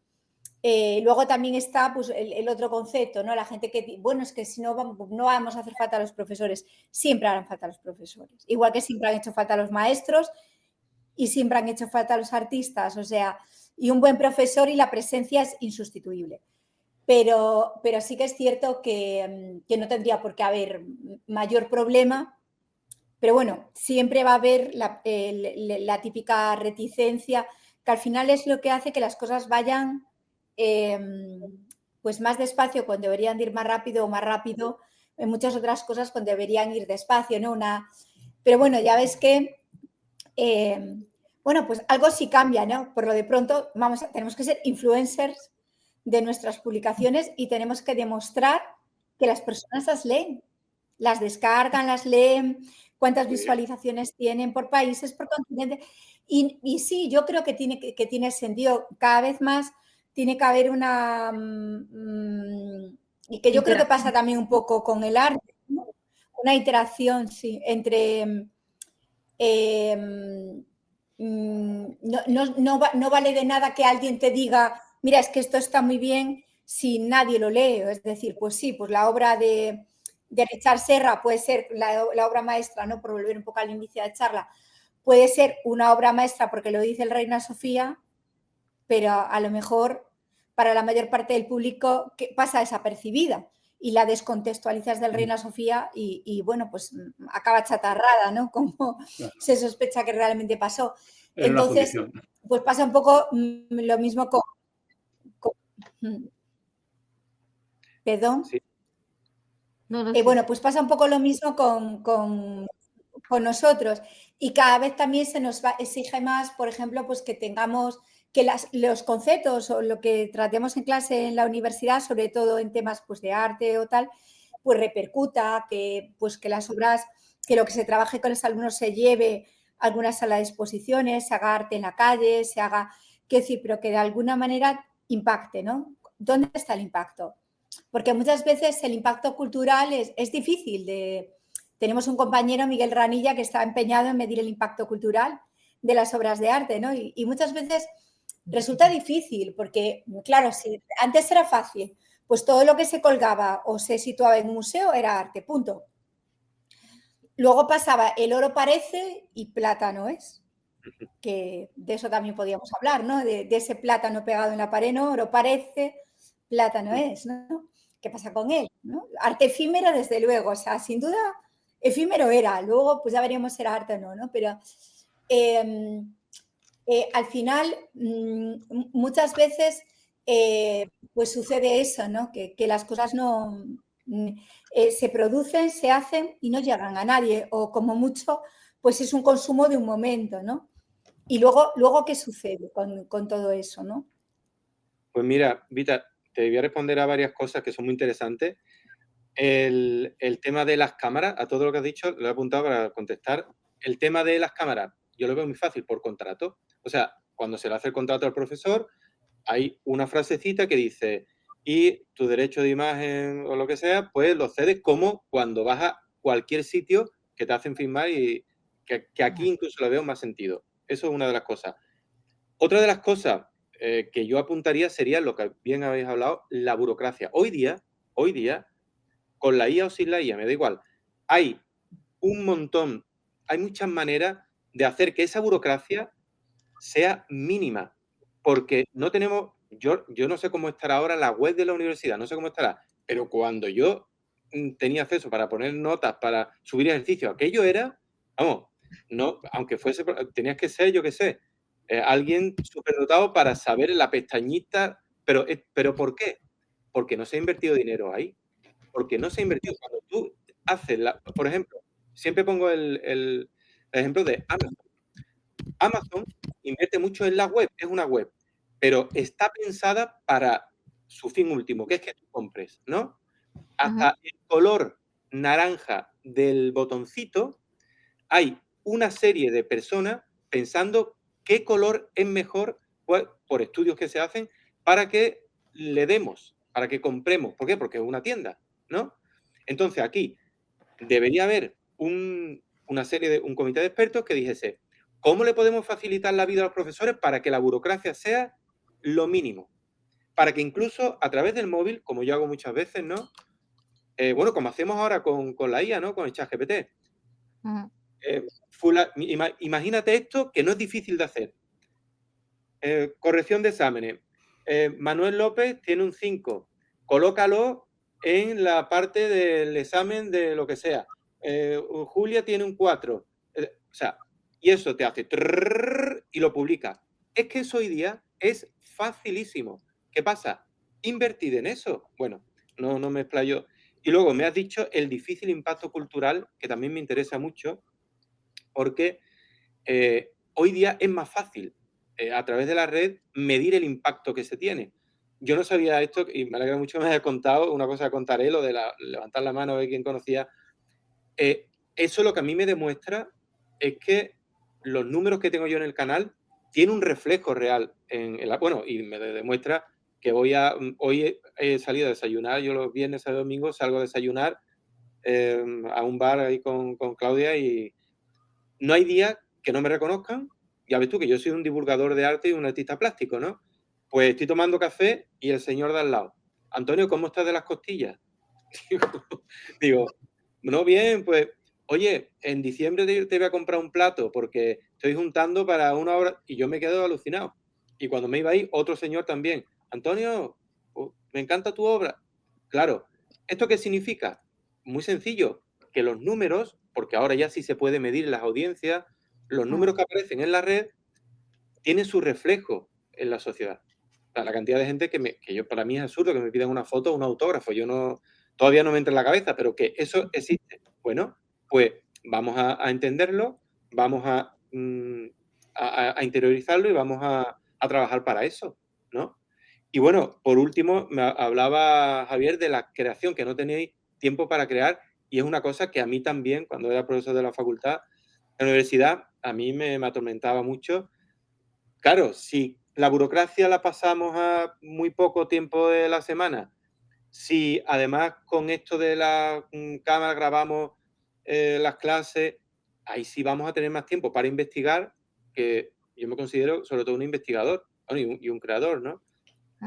luego también está pues, el otro concepto, ¿no? La gente que, bueno, es que si no vamos a hacer falta a los profesores, siempre harán falta a los profesores, igual que siempre han hecho falta a los maestros y siempre han hecho falta a los artistas, o sea, y un buen profesor y la presencia es insustituible. Pero sí que es cierto que no tendría por qué haber mayor problema. Pero bueno, siempre va a haber la típica reticencia, que al final es lo que hace que las cosas vayan pues más despacio cuando deberían de ir más rápido, o más rápido en muchas otras cosas cuando deberían ir despacio, ¿no? Pero bueno, ya ves que, bueno, pues algo sí cambia, ¿no? Por lo de pronto tenemos que ser influencers de nuestras publicaciones y tenemos que demostrar que las personas las leen, las descargan, las leen, cuántas visualizaciones tienen por países, por continente. Y sí, yo creo que tiene sentido. Cada vez más tiene que haber una... y que yo creo que pasa también un poco con el arte, ¿no? Una interacción, sí, entre... no vale de nada que alguien te diga, mira, es que esto está muy bien si nadie lo lee. Es decir, pues sí, pues la obra de Richard Serra puede ser la obra maestra, ¿no? Por volver un poco al inicio de la charla, puede ser una obra maestra porque lo dice el Reina Sofía, pero a lo mejor para la mayor parte del público pasa desapercibida y la descontextualizas del Reina Sofía y bueno, pues acaba chatarrada, ¿no? Como se sospecha que realmente pasó. Entonces, pues pasa un poco lo mismo con ¿Perdón? Sí. No, bueno, pues pasa un poco lo mismo con nosotros y cada vez también se nos exige más, por ejemplo, pues que tengamos que los conceptos o lo que tratemos en clase en la universidad, sobre todo en temas pues, de arte o tal, pues repercuta, pues que las obras, que lo que se trabaje con los alumnos se lleve a alguna sala de exposiciones, se haga arte en la calle, se haga, qué decir, pero que de alguna manera impacte, ¿no? ¿Dónde está el impacto? Porque muchas veces el impacto cultural es difícil de... Tenemos un compañero, Miguel Ranilla, que está empeñado en medir el impacto cultural de las obras de arte, ¿no? Y muchas veces resulta difícil porque, claro, si antes era fácil, pues todo lo que se colgaba o se situaba en un museo era arte, punto. Luego pasaba, el oro parece y plata no es, que de eso también podíamos hablar, ¿no? De ese plátano pegado en la pared, ¿no? Oro parece, plata no es, ¿no? ¿Qué pasa con él? ¿no? Arte efímero, desde luego, o sea, sin duda, efímero era, luego pues ya veríamos si era arte o no, ¿no? Pero al final, muchas veces, pues sucede eso, ¿no? Que las cosas no se producen, se hacen y no llegan a nadie, o como mucho, pues es un consumo de un momento, ¿no? Y luego ¿qué sucede con todo eso, no? Pues mira, Vita, te voy a responder a varias cosas que son muy interesantes. El tema de las cámaras, a todo lo que has dicho, lo he apuntado para contestar. El tema de las cámaras, yo lo veo muy fácil por contrato. O sea, cuando se le hace el contrato al profesor, hay una frasecita que dice, y tu derecho de imagen o lo que sea, pues lo cedes como cuando vas a cualquier sitio que te hacen firmar y que aquí incluso le veo más sentido. Eso es una de las cosas. Otra de las cosas que yo apuntaría sería lo que bien habéis hablado, la burocracia. Hoy día, con la IA o sin la IA, me da igual, hay un montón, hay muchas maneras de hacer que esa burocracia sea mínima, porque no tenemos, yo no sé cómo estará ahora la web de la universidad, no sé cómo estará, pero cuando yo tenía acceso para poner notas, para subir ejercicios, aquello era, vamos, no, aunque fuese, tenías que ser, yo qué sé, alguien superdotado para saber la pestañita, pero ¿por qué? Porque no se ha invertido dinero ahí, porque no se ha invertido. Cuando tú haces, por ejemplo, siempre pongo el ejemplo de Amazon. Amazon invierte mucho en la web, es una web, pero está pensada para su fin último, que es que tú compres, ¿no? Hasta el color naranja del botoncito, hay una serie de personas pensando qué color es mejor, por estudios que se hacen, para que le demos, para que compremos. ¿Por qué? Porque es una tienda, ¿no? Entonces aquí debería haber un comité de expertos que dijese, ¿cómo le podemos facilitar la vida a los profesores para que la burocracia sea lo mínimo? Para que incluso a través del móvil, como yo hago muchas veces, ¿no? Bueno, como hacemos ahora con la IA, ¿no? Con el ChatGPT. Imagínate esto, que no es difícil de hacer. Corrección de exámenes. Manuel López tiene un 5. Colócalo en la parte del examen de lo que sea. Julia tiene un 4. O sea, y eso te hace y lo publica. Es que eso hoy día es facilísimo. ¿Qué pasa? Invertid en eso. Bueno, no me explayo. Y luego me has dicho el difícil impacto cultural, que también me interesa mucho, porque hoy día es más fácil a través de la red medir el impacto que se tiene. Yo no sabía esto y me alegra mucho que me haya contado, una cosa que contaré, lo de levantar la mano a ver quién conocía. Eso lo que a mí me demuestra es que los números que tengo yo en el canal tienen un reflejo real bueno, y me demuestra que hoy he salido a desayunar, yo los viernes a domingos salgo a desayunar a un bar ahí con Claudia y no hay día que no me reconozcan. Ya ves tú que yo soy un divulgador de arte y un artista plástico, ¿no? Pues estoy tomando café y el señor de al lado, Antonio, ¿cómo estás de las costillas? Digo, no, bien, pues, oye, en diciembre te voy a comprar un plato porque estoy juntando para una obra y yo me quedo alucinado. Y cuando me iba ahí, otro señor también, Antonio, me encanta tu obra. Claro, ¿esto qué significa? Muy sencillo, que los números, porque ahora ya sí se puede medir las audiencias, los números que aparecen en la red tienen su reflejo en la sociedad. O sea, la cantidad de gente para mí es absurdo que me pidan una foto o un autógrafo. Todavía no me entra en la cabeza, pero que eso existe. Bueno, pues vamos a entenderlo, vamos a interiorizarlo y vamos a trabajar para eso, ¿no? Y bueno, por último, me hablaba Javier de la creación, que no tenéis tiempo para crear, y es una cosa que a mí también, cuando era profesor de la facultad, en la universidad, a mí me atormentaba mucho. Claro, si la burocracia la pasamos a muy poco tiempo de la semana, si además con esto de la cámara grabamos las clases, ahí sí vamos a tener más tiempo para investigar, que yo me considero sobre todo un investigador y un creador, ¿no?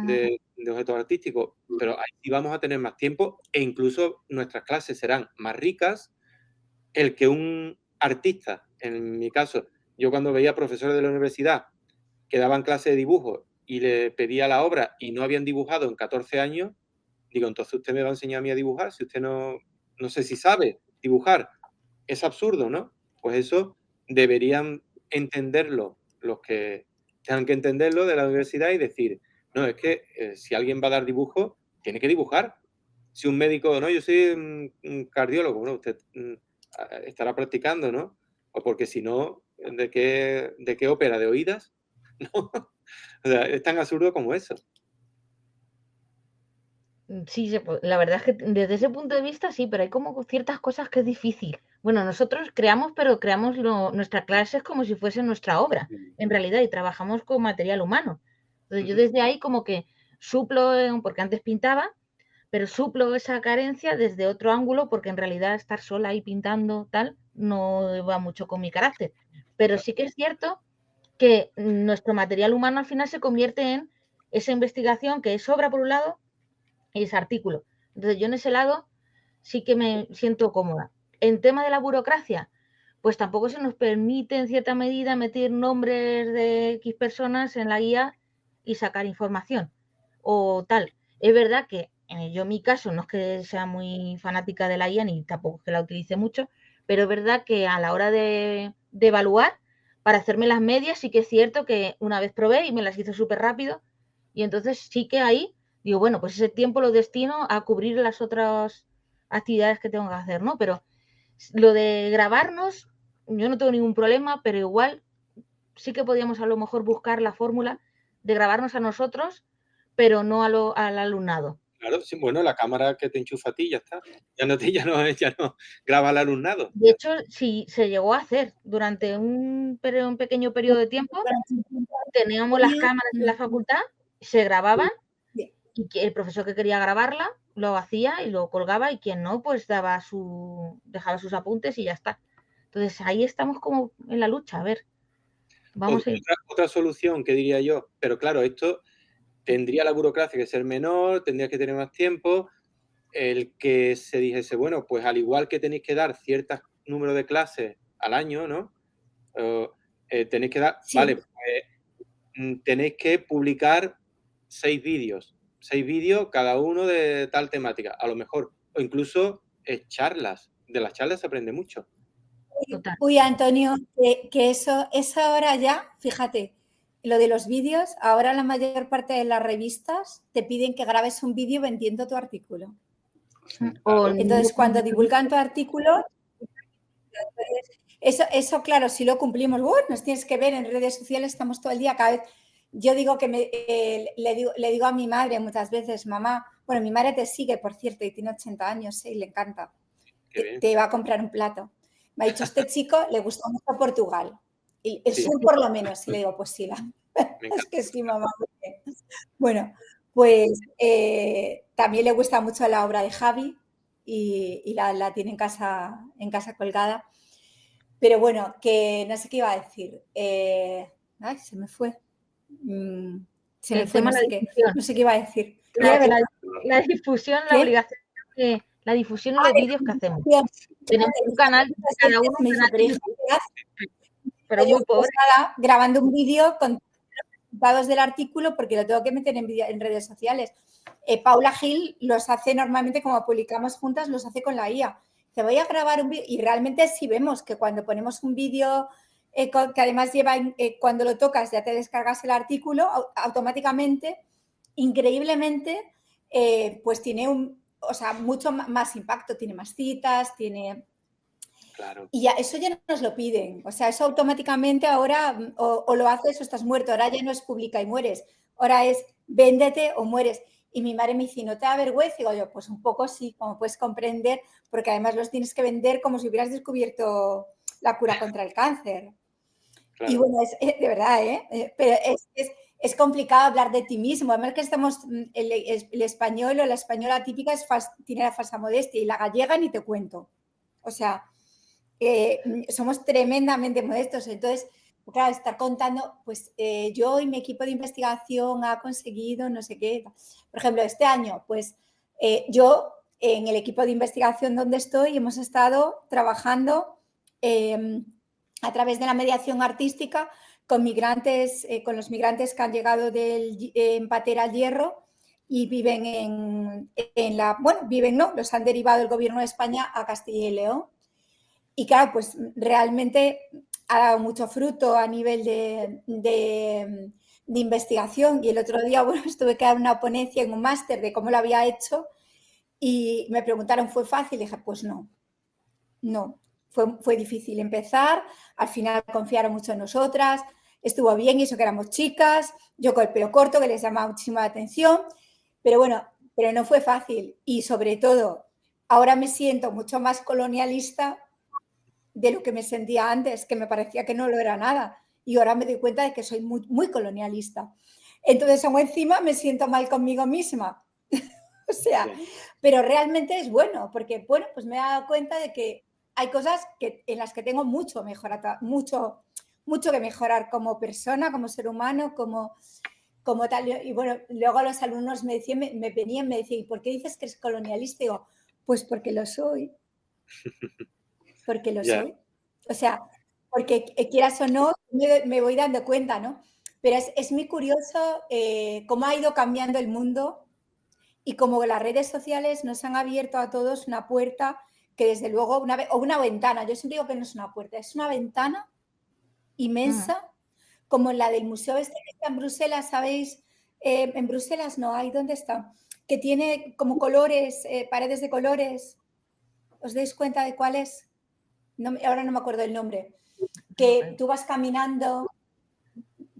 De objetos artísticos, pero ahí sí vamos a tener más tiempo e incluso nuestras clases serán más ricas. El que un artista, en mi caso, yo cuando veía profesores de la universidad que daban clase de dibujo y le pedía la obra y no habían dibujado en 14 años, digo, entonces usted me va a enseñar a mí a dibujar, si usted no sé si sabe dibujar. Es absurdo, ¿no? Pues eso deberían entenderlo los que tengan que entenderlo de la universidad y decir, no, es que si alguien va a dar dibujo, tiene que dibujar. Si un médico, no, yo soy un cardiólogo, bueno, usted estará practicando, ¿no? O porque si no, ¿de qué ópera? ¿De oídas? ¿No? O sea, es tan absurdo como eso. Sí, la verdad es que desde ese punto de vista sí, pero hay como ciertas cosas que es difícil. Bueno, nosotros creamos, pero creamos nuestra clase es como si fuese nuestra obra, en realidad, y trabajamos con material humano. Entonces yo desde ahí como que suplo, porque antes pintaba, pero suplo esa carencia desde otro ángulo, porque en realidad estar sola ahí pintando tal no va mucho con mi carácter. Pero sí que es cierto que nuestro material humano al final se convierte en esa investigación que es obra por un lado y ese artículo. Entonces yo en ese lado sí que me siento cómoda. En tema de la burocracia, pues tampoco se nos permite en cierta medida meter nombres de X personas en la guía y sacar información o tal. Es verdad que yo en mi caso no es que sea muy fanática de la guía ni tampoco es que la utilice mucho, pero es verdad que a la hora de evaluar, para hacerme las medias sí que es cierto que una vez probé y me las hizo súper rápido y entonces sí que ahí digo, bueno, pues ese tiempo lo destino a cubrir las otras actividades que tengo que hacer, ¿no? Pero lo de grabarnos, yo no tengo ningún problema, pero igual sí que podíamos a lo mejor buscar la fórmula de grabarnos a nosotros, pero no al alumnado. Claro, sí, bueno, la cámara que te enchufa a ti, ya está. Ya no graba al alumnado. De hecho, sí se llegó a hacer durante un pequeño periodo de tiempo, teníamos las cámaras en la facultad, se grababan y que el profesor que quería grabarla lo hacía y lo colgaba y quien no, pues dejaba sus apuntes y ya está. Entonces ahí estamos como en la lucha, a ver. Vamos a ir. Otra solución que diría yo, pero claro, esto tendría la burocracia que ser menor, tendría que tener más tiempo, el que se dijese, bueno, pues al igual que tenéis que dar cierto número de clases al año, ¿no? Tenéis que dar, Sí. vale, pues tenéis que publicar 6 vídeos, cada uno de tal temática, a lo mejor, o incluso charlas, de las charlas se aprende mucho. Total. Uy, Antonio, que eso ahora ya, fíjate, lo de los vídeos, ahora la mayor parte de las revistas te piden que grabes un vídeo vendiendo tu artículo. O Entonces, cuando divulgan tu artículo, eso claro, si lo cumplimos, nos tienes que ver en redes sociales, estamos todo el día, cada vez. Yo digo que le digo a mi madre muchas veces, mamá, bueno, mi madre te sigue, por cierto, y tiene 80 años, y le encanta. Te va a comprar un plato. Me ha dicho, este chico le gusta mucho Portugal. Y el sur por lo menos. Y le digo, pues sí, es que sí, mamá. Bueno, pues también le gusta mucho la obra de Javi y la tiene en casa colgada. Pero bueno, que no sé qué iba a decir. Ay, se me fue. Se me fue, no sé qué iba a decir. La difusión, ¿Qué? la obligación de la difusión en los vídeos que hacemos. Tenemos un canal, cada uno me dice, pero muy pobre. Nada, grabando un vídeo con resultados del artículo porque lo tengo que meter en redes sociales. Paula Gil los hace normalmente, como publicamos juntas, los hace con la IA. Te voy a grabar un vídeo y realmente sí vemos que cuando ponemos un vídeo que además lleva, cuando lo tocas ya te descargas el artículo, automáticamente, increíblemente, pues tiene mucho más impacto, tiene más citas, tiene... Claro. Y ya, eso ya nos lo piden. O sea, eso automáticamente ahora o lo haces o estás muerto. Ahora ya no es publica y mueres. Ahora es véndete o mueres. Y mi madre me dice, ¿no te da vergüenza? Y digo yo, pues un poco sí, como puedes comprender, porque además los tienes que vender como si hubieras descubierto la cura contra el cáncer. Claro. Y bueno, de verdad, pero es complicado hablar de ti mismo. Además que estamos, el español o la española típica tiene la falsa modestia y la gallega ni te cuento. O sea, somos tremendamente modestos. Entonces, claro, estar contando, pues yo y mi equipo de investigación ha conseguido no sé qué. Por ejemplo, este año, pues yo en el equipo de investigación donde estoy hemos estado trabajando a través de la mediación artística con migrantes, con los migrantes que han llegado en Patera al Hierro y viven los han derivado el gobierno de España a Castilla y León. Y claro, pues realmente ha dado mucho fruto a nivel de investigación. Y el otro día, bueno, tuve que dar una ponencia en un máster de cómo lo había hecho y me preguntaron, ¿fue fácil? Y dije, pues no, fue difícil empezar. Al final confiaron mucho en nosotras, estuvo bien y eso que éramos chicas, yo con el pelo corto que les llamaba muchísimo la atención. Pero bueno, pero no fue fácil. Y sobre todo, ahora me siento mucho más colonialista de lo que me sentía antes, que me parecía que no lo era nada. Y ahora me doy cuenta de que soy muy, muy colonialista. Entonces, aún encima me siento mal conmigo misma. O sea, pero realmente es bueno, porque, bueno, pues me he dado cuenta de que hay cosas en las que tengo mucho que mejorar como persona, como ser humano, como tal. Y bueno, luego los alumnos me venían y me decían, ¿y por qué dices que eres colonialista? Y digo, pues porque lo soy. Porque lo soy. O sea, porque quieras o no, me voy dando cuenta, ¿no? Pero es muy curioso cómo ha ido cambiando el mundo y cómo las redes sociales nos han abierto a todos una puerta que desde luego, o una ventana, yo siempre digo que no es una puerta, es una ventana inmensa, como la del museo este que está en Bruselas, ¿sabéis? En Bruselas no hay, ¿dónde está? Que tiene como colores, paredes de colores. ¿Os dais cuenta de cuál es? Ahora no me acuerdo el nombre, que tú vas caminando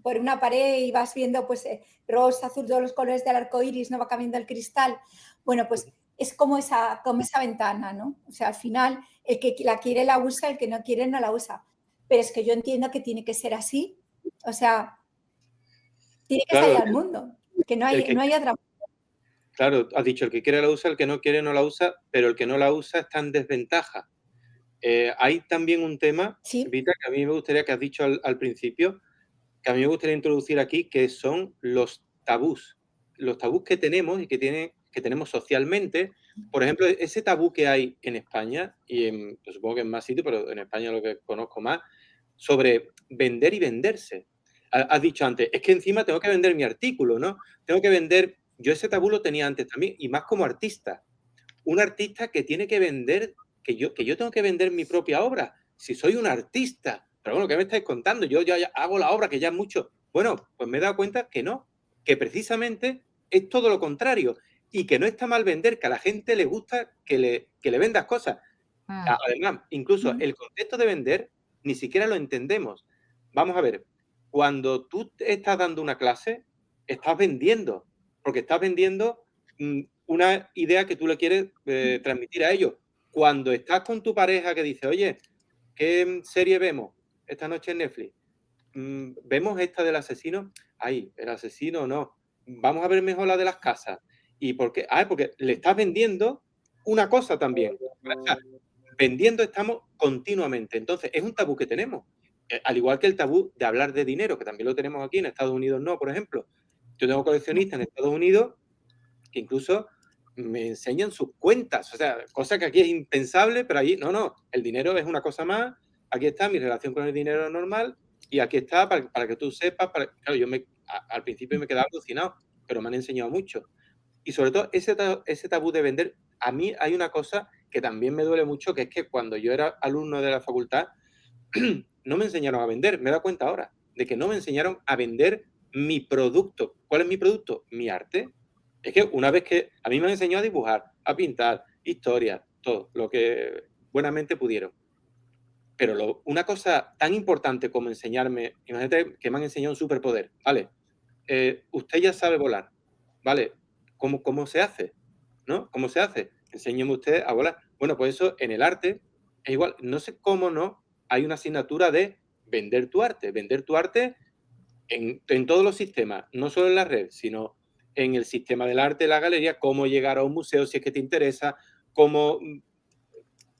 por una pared y vas viendo pues rosa, azul, todos los colores del arco iris, no va cambiando el cristal. Bueno, pues es como esa ventana, ¿no? O sea, al final el que la quiere la usa, el que no quiere no la usa. Pero es que yo entiendo que tiene que ser así. O sea, tiene que salir al mundo, que no hay otra. Claro, has dicho, el que quiere la usa, el que no quiere no la usa, pero el que no la usa está en desventaja. Hay también un tema, ¿Sí? Vita, que a mí me gustaría que has dicho al principio, que a mí me gustaría introducir aquí, que son los tabús. Los tabús que tenemos y que tenemos socialmente. Por ejemplo, ese tabú que hay en España, y pues supongo que en más sitios, pero en España lo que conozco más, sobre vender y venderse. Has dicho antes, es que encima tengo que vender mi artículo, ¿no? Tengo que vender... Yo ese tabú lo tenía antes también, y más como artista. Un artista que tiene que vender, que yo tengo que vender mi propia obra. Si soy un artista, pero bueno, ¿qué me estáis contando? Yo ya hago la obra, que ya es mucho. Bueno, pues me he dado cuenta que no, que precisamente es todo lo contrario, y que no está mal vender, que a la gente le gusta que le vendas cosas. Además, incluso el concepto de vender ni siquiera lo entendemos. Vamos a ver, cuando tú estás dando una clase, estás vendiendo, porque estás vendiendo una idea que tú le quieres transmitir a ellos. Cuando estás con tu pareja que dice, oye, ¿qué serie vemos esta noche en Netflix? ¿Vemos esta del asesino? Ay, el asesino no. Vamos a ver mejor la de las casas. ¿Y por qué? Porque le estás vendiendo una cosa también. O sea, vendiendo estamos continuamente. Entonces, es un tabú que tenemos. Al igual que el tabú de hablar de dinero, que también lo tenemos aquí, en Estados Unidos no, por ejemplo. Yo tengo coleccionistas en Estados Unidos que incluso me enseñan sus cuentas. O sea, cosa que aquí es impensable, pero allí, no, el dinero es una cosa más. Aquí está mi relación con el dinero normal y aquí está para que tú sepas. Claro, yo al principio me quedaba alucinado, pero me han enseñado mucho. Y sobre todo, ese tabú de vender, a mí hay una cosa que también me duele mucho, que es que cuando yo era alumno de la facultad, no me enseñaron a vender. Me he dado cuenta ahora de que no me enseñaron a vender mi producto. ¿Cuál es mi producto? Mi arte. Es que una vez que a mí me han enseñado a dibujar, a pintar, historias, todo, lo que buenamente pudieron. Pero una cosa tan importante como enseñarme, imagínate que me han enseñado un superpoder, ¿vale? Usted ya sabe volar, ¿vale? ¿Cómo se hace? ¿No? ¿Cómo se hace? Enséñeme usted a volar. Bueno, pues eso en el arte es igual. No sé cómo no hay una asignatura de vender tu arte. Vender tu arte en todos los sistemas, no solo en la red, sino en el sistema del arte, la galería, cómo llegar a un museo si es que te interesa, cómo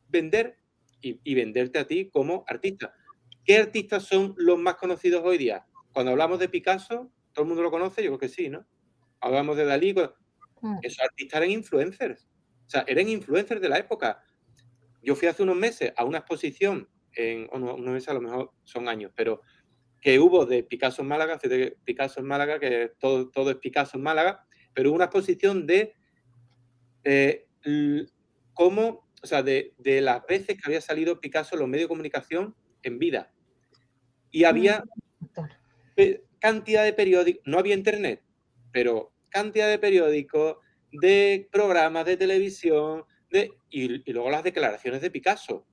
vender y venderte a ti como artista. ¿Qué artistas son los más conocidos hoy día? Cuando hablamos de Picasso, todo el mundo lo conoce, yo creo que sí, ¿no? Hablamos de Dalí, esos artistas eran influencers. O sea, eran influencers de la época. Yo fui hace unos meses a una exposición, unos meses a lo mejor son años, pero que hubo de Picasso en Málaga, Picasso en Málaga, que todo es Picasso en Málaga, pero hubo una exposición de cómo, o sea, de las veces que había salido Picasso en los medios de comunicación en vida. Y había cantidad de periódicos, no había internet, pero cantidad de periódicos, de programas de televisión, y luego las declaraciones de Picasso.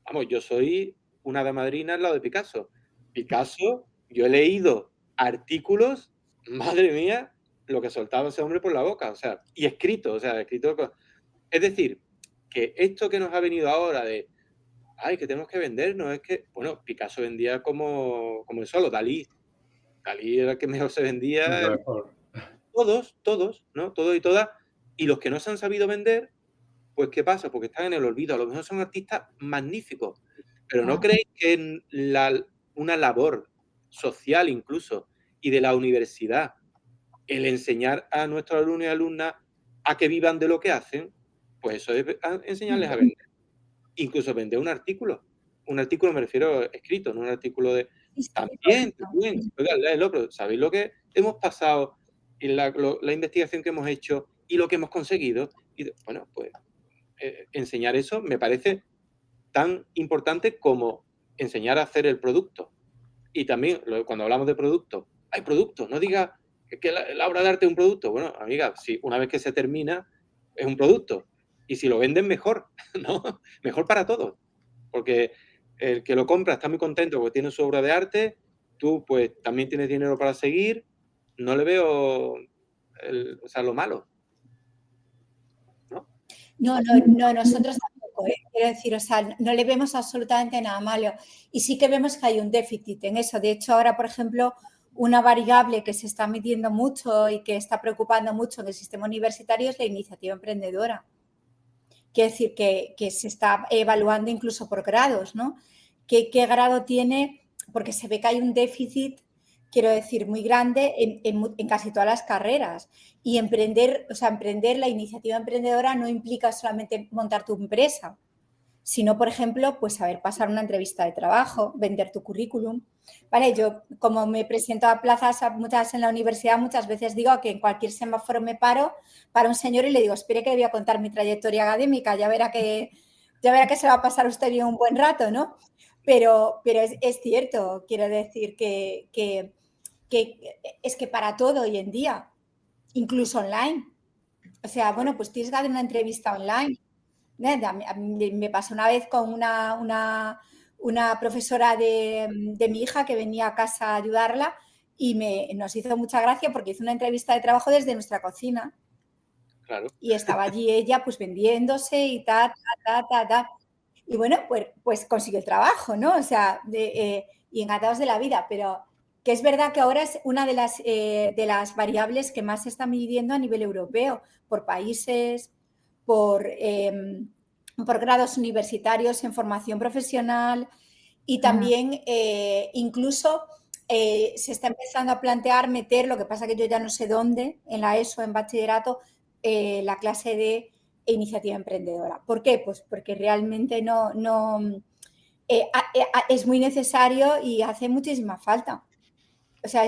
Vamos, yo soy una hada madrina al lado de Picasso. Picasso, yo he leído artículos, madre mía, lo que soltaba ese hombre por la boca, o sea, y escrito. Es decir, que esto que nos ha venido ahora de, que tenemos que vender, no es que, bueno, Picasso vendía como el solo, Dalí era el que mejor se vendía. Todos, ¿no? Todos y todas. Y los que no se han sabido vender, pues ¿qué pasa? Porque están en el olvido. A lo mejor son artistas magníficos, pero ¿no creéis que una labor social incluso y de la universidad, el enseñar a nuestros alumnos y alumnas a que vivan de lo que hacen, pues eso es enseñarles a vender? Incluso vender un artículo. Un artículo me refiero escrito, no un artículo de... También. Oiga, léelo, pero ¿sabéis lo que hemos pasado y la investigación que hemos hecho y lo que hemos conseguido? Y bueno, pues enseñar eso me parece tan importante como enseñar a hacer el producto. Y también, cuando hablamos de producto, hay productos, no diga que la obra de arte es un producto. Bueno, amiga, si una vez que se termina, es un producto. Y si lo venden, mejor, ¿no? Mejor para todos. Porque el que lo compra está muy contento porque tiene su obra de arte, tú pues también tienes dinero para seguir, no le veo lo malo. No, nosotros tampoco, quiero decir, o sea, no le vemos absolutamente nada malo. Y sí que vemos que hay un déficit en eso. De hecho, ahora, por ejemplo, una variable que se está midiendo mucho y que está preocupando mucho en el sistema universitario es la iniciativa emprendedora. Quiere decir que se está evaluando incluso por grados, ¿no? ¿Qué grado tiene porque se ve que hay un déficit, quiero decir, muy grande en casi todas las carreras. Y emprender, o sea, emprender, la iniciativa emprendedora no implica solamente montar tu empresa, sino, por ejemplo, pues saber pasar una entrevista de trabajo, vender tu currículum. Vale, yo como me presento a plazas muchas en la universidad, muchas veces digo que en cualquier semáforo me paro para un señor y le digo, espere que le voy a contar mi trayectoria académica, ya verá que se va a pasar usted bien un buen rato, ¿no? Pero es cierto, quiero decir que es que para todo hoy en día, incluso online. O sea, bueno, pues tienes que hacer una entrevista online. A mí me pasó una vez con una profesora de mi hija que venía a casa a ayudarla y nos hizo mucha gracia porque hizo una entrevista de trabajo desde nuestra cocina. Claro. Y estaba allí ella pues vendiéndose y ta. Y bueno, pues consiguió el trabajo, ¿no? O sea, y encantados de la vida, pero que es verdad que ahora es una de las variables que más se está midiendo a nivel europeo, por países, por grados universitarios en formación profesional y también incluso se está empezando a plantear meter, lo que pasa que yo ya no sé dónde, en la ESO, en bachillerato, la clase de iniciativa emprendedora. ¿Por qué? Pues porque realmente es muy necesario y hace muchísima falta. O sea,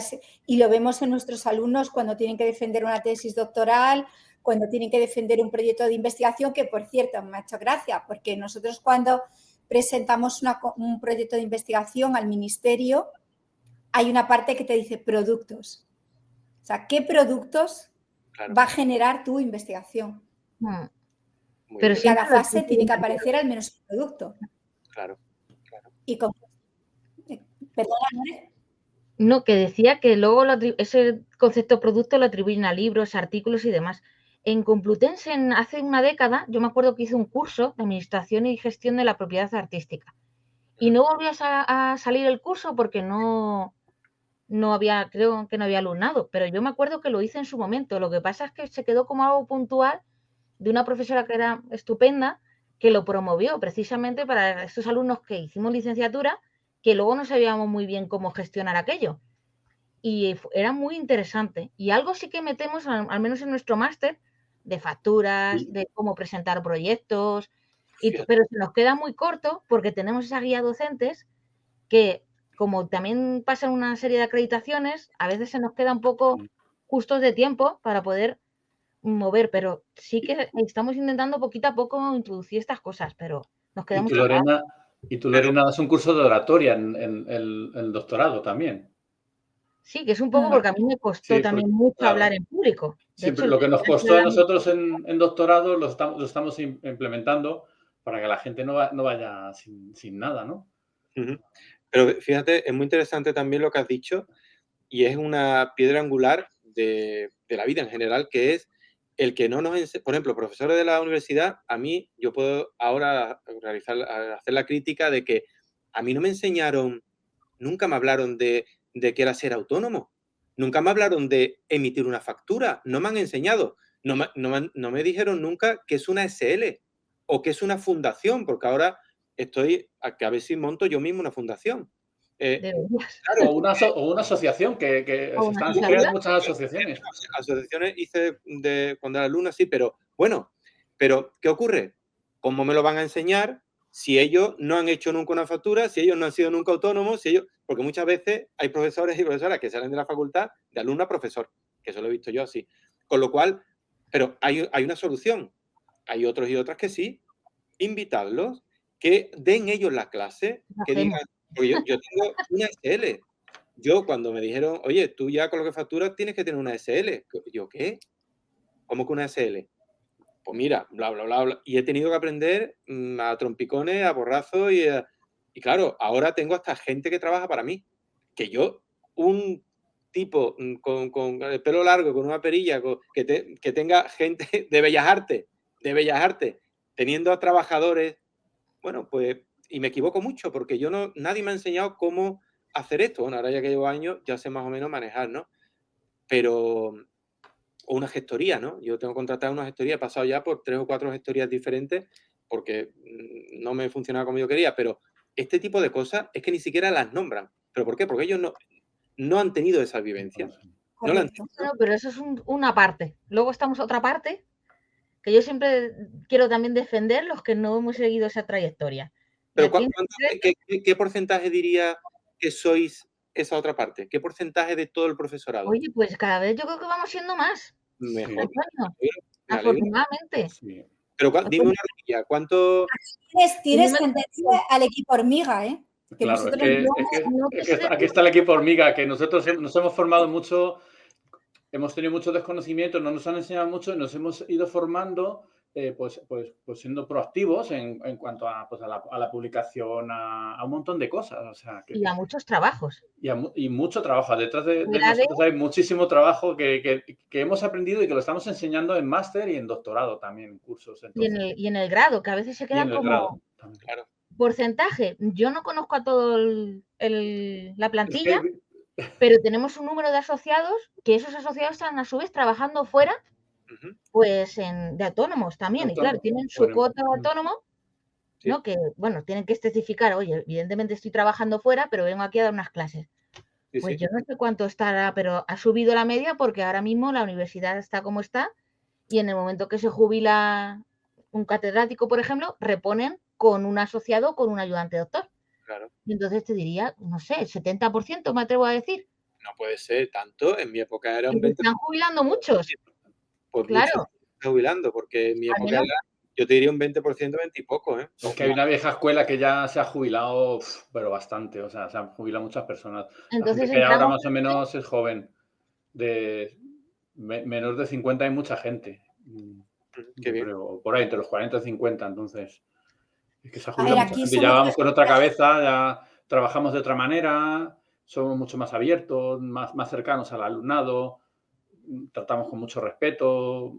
y lo vemos en nuestros alumnos cuando tienen que defender una tesis doctoral, cuando tienen que defender un proyecto de investigación, que por cierto me ha hecho gracia, porque nosotros cuando presentamos un proyecto de investigación al ministerio, hay una parte que te dice productos. O sea, ¿qué productos va a generar tu investigación? Pero en cada fase tiene que aparecer al menos un producto. Claro. Y con... Perdona, ¿no? No, que decía que luego ese concepto producto lo atribuyen a libros, artículos y demás. En Complutense, hace una década, yo me acuerdo que hice un curso de Administración y Gestión de la Propiedad Artística. Y no volvió a salir el curso porque no había, creo que no había alumnado, pero yo me acuerdo que lo hice en su momento. Lo que pasa es que se quedó como algo puntual de una profesora que era estupenda, que lo promovió precisamente para estos alumnos que hicimos licenciatura, que luego no sabíamos muy bien cómo gestionar aquello. Y era muy interesante. Y algo sí que metemos, al menos en nuestro máster, de facturas, de cómo presentar proyectos, pero se nos queda muy corto porque tenemos esa guía docentes que, como también pasan una serie de acreditaciones, a veces se nos queda un poco justos de tiempo para poder mover, pero sí que estamos intentando poquito a poco introducir estas cosas, pero nos queda mucho trabajo. Y tú, Lorena, das un curso de oratoria en el doctorado también. Sí, que es un poco porque a mí me costó también mucho hablar en público. De hecho, lo que nos costó a nosotros en doctorado lo estamos implementando para que la gente no vaya sin nada, ¿no? Pero fíjate, es muy interesante también lo que has dicho y es una piedra angular de la vida en general, que es el que no nos enseña. Por ejemplo, profesores de la universidad, a mí, yo puedo ahora hacer la crítica de que a mí no me enseñaron, nunca me hablaron de qué era ser autónomo, nunca me hablaron de emitir una factura, no me han enseñado, no me dijeron nunca qué es una SL o qué es una fundación, porque ahora estoy a ver si monto yo mismo una fundación. Claro, o una asociación, que se están creando muchas asociaciones. Asociaciones hice cuando era alumna, sí, pero bueno, ¿qué ocurre? ¿Cómo me lo van a enseñar si ellos no han hecho nunca una factura, si ellos no han sido nunca autónomos, porque muchas veces hay profesores y profesoras que salen de la facultad de alumno a profesor, que eso lo he visto yo así. Con lo cual, pero hay una solución. Hay otros y otras que sí, invitarlos, que den ellos la clase, que digan, oye, yo tengo una SL. Yo cuando me dijeron, oye, tú ya con lo que facturas tienes que tener una SL. Yo, ¿qué? ¿Cómo que una SL? Pues mira, bla, bla, bla, bla. Y he tenido que aprender a trompicones, a borrazos y claro, ahora tengo hasta gente que trabaja para mí. Que yo, un tipo con el pelo largo, con una perilla, que tenga gente de Bellas Artes, teniendo a trabajadores, bueno, pues, y me equivoco mucho porque nadie me ha enseñado cómo hacer esto. Bueno, ahora ya que llevo años, ya sé más o menos manejar, ¿no? Pero, o una gestoría, ¿no? Yo tengo contratada una gestoría, he pasado ya por 3 o 4 gestorías diferentes porque no me funcionaba como yo quería, pero este tipo de cosas es que ni siquiera las nombran. ¿Pero por qué? Porque ellos no han tenido esa vivencia. No la han Correcto. Bueno, pero eso es una parte. Luego estamos otra parte, que yo siempre quiero también defender los que no hemos seguido esa trayectoria. Y Pero aquí en concreto, ¿qué porcentaje diría que sois esa otra parte? ¿Qué porcentaje de todo el profesorado? oye, pues cada vez yo creo que vamos siendo más, Mejor. Antonio, Me alegro. afortunadamente. Sí. Pero dime una media, ¿cuánto? Tienes tendencia al equipo hormiga, ¿eh? Que Claro, nosotros aquí está el equipo hormiga, que nosotros nos hemos formado mucho, hemos tenido mucho desconocimiento, no nos han enseñado mucho y nos hemos ido formando pues siendo proactivos en cuanto a, pues a la publicación, a un montón de cosas. O sea, y a muchos trabajos. Y mucho trabajo. Detrás de nosotros hay muchísimo trabajo que hemos aprendido y que lo estamos enseñando en máster y en doctorado también, en cursos. Entonces, Y en el grado, que a veces se quedan como claro. porcentaje. Yo no conozco a todo la plantilla, pero tenemos un número de asociados que esos asociados están a su vez trabajando fuera, pues de autónomos también. Y claro, tienen su cuota de autónomo, ¿no? Que, bueno, tienen que especificar, oye, evidentemente estoy trabajando fuera, pero vengo aquí a dar unas clases. Pues yo no sé cuánto estará, pero ha subido la media porque ahora mismo la universidad está como está y en el momento que se jubila un catedrático, por ejemplo, reponen con un asociado o con un ayudante doctor. Claro. Y entonces te diría, no sé, el 70% me atrevo a decir. No puede ser tanto, en mi época era un 20%. Están jubilando muchos. Pues claro. Muchos están jubilando, porque en mi época era, yo te diría un 20%, 20 y poco, ¿eh? Es que hay una vieja escuela que ya se ha jubilado, pero bastante, o sea, se han jubilado muchas personas. Entonces, la gente que ahora más o menos es joven, de menos de 50 hay mucha gente. Qué bien. Creo, por ahí, entre los 40 y 50, entonces. Es que se ha A ver, jubilado aquí mucha gente, ya vamos con otra cabeza, ya trabajamos de otra manera, somos mucho más abiertos, más cercanos al alumnado, tratamos con mucho respeto.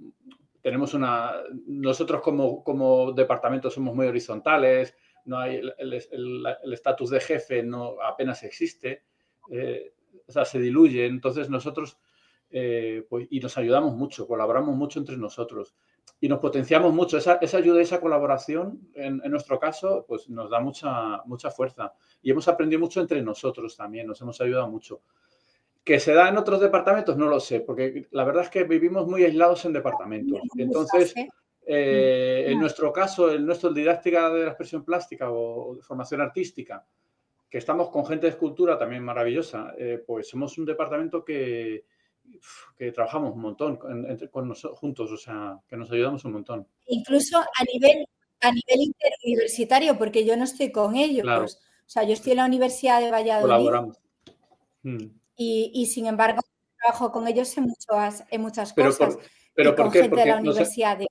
Nosotros como departamento somos muy horizontales, no hay el estatus de jefe apenas existe, o sea, se diluye. Entonces nosotros pues, y nos ayudamos mucho, colaboramos mucho entre nosotros y nos potenciamos mucho. Esa ayuda y esa colaboración, en nuestro caso, pues nos da mucha fuerza. Y hemos aprendido mucho entre nosotros también, nos hemos ayudado mucho. ¿Que se da en otros departamentos? No lo sé, porque la verdad es que vivimos muy aislados en departamentos. Entonces, en nuestro caso, el didáctica de la expresión plástica o de formación artística, que estamos con gente de escultura también maravillosa, pues somos un departamento que trabajamos un montón juntos, o sea, que nos ayudamos un montón. Incluso a nivel interuniversitario, porque yo no estoy con ellos. Claro. O sea, yo estoy en la Universidad de Valladolid. Colaboramos. Y sin embargo, trabajo con ellos en muchas cosas. Pero y ¿por con qué? gente de la Universidad de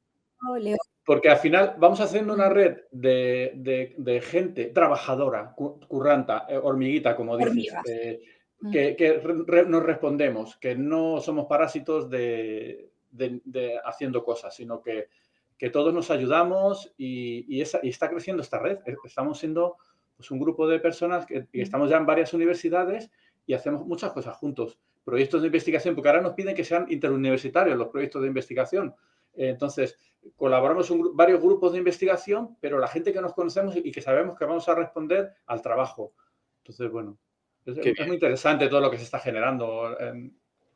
León. Porque al final vamos haciendo una red de gente trabajadora, curranta, hormiguita, como dices, que nos respondemos, que no somos parásitos de haciendo cosas, sino que todos nos ayudamos y está creciendo esta red. Estamos siendo pues, un grupo de personas que estamos ya en varias universidades y hacemos muchas cosas juntos. Proyectos de investigación, porque ahora nos piden que sean interuniversitarios los proyectos de investigación. Entonces, colaboramos varios grupos de investigación, pero la gente que nos conocemos y que sabemos que vamos a responder al trabajo. Entonces, bueno, es muy interesante todo lo que se está generando,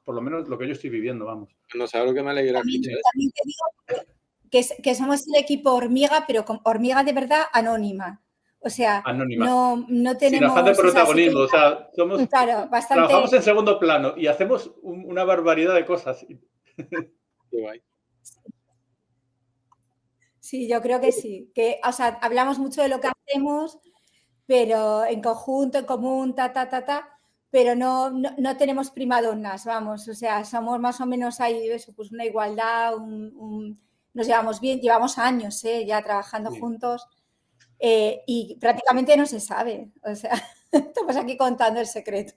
por lo menos lo que yo estoy viviendo, vamos. No sabes lo que me alegra. También te digo que somos el equipo hormiga, pero con hormiga de verdad anónima. O sea, no tenemos... Sin afán de protagonismo, o sea, somos... Claro, bastante... Trabajamos en segundo plano y hacemos una barbaridad de cosas. Qué guay. Sí, yo creo que sí. Que, o sea, hablamos mucho de lo que hacemos, pero en conjunto, en común, pero no tenemos primadonnas, vamos. O sea, somos más o menos ahí, eso, pues una igualdad, nos llevamos bien, llevamos años ya trabajando juntos y prácticamente no se sabe. O sea, estamos aquí contando el secreto.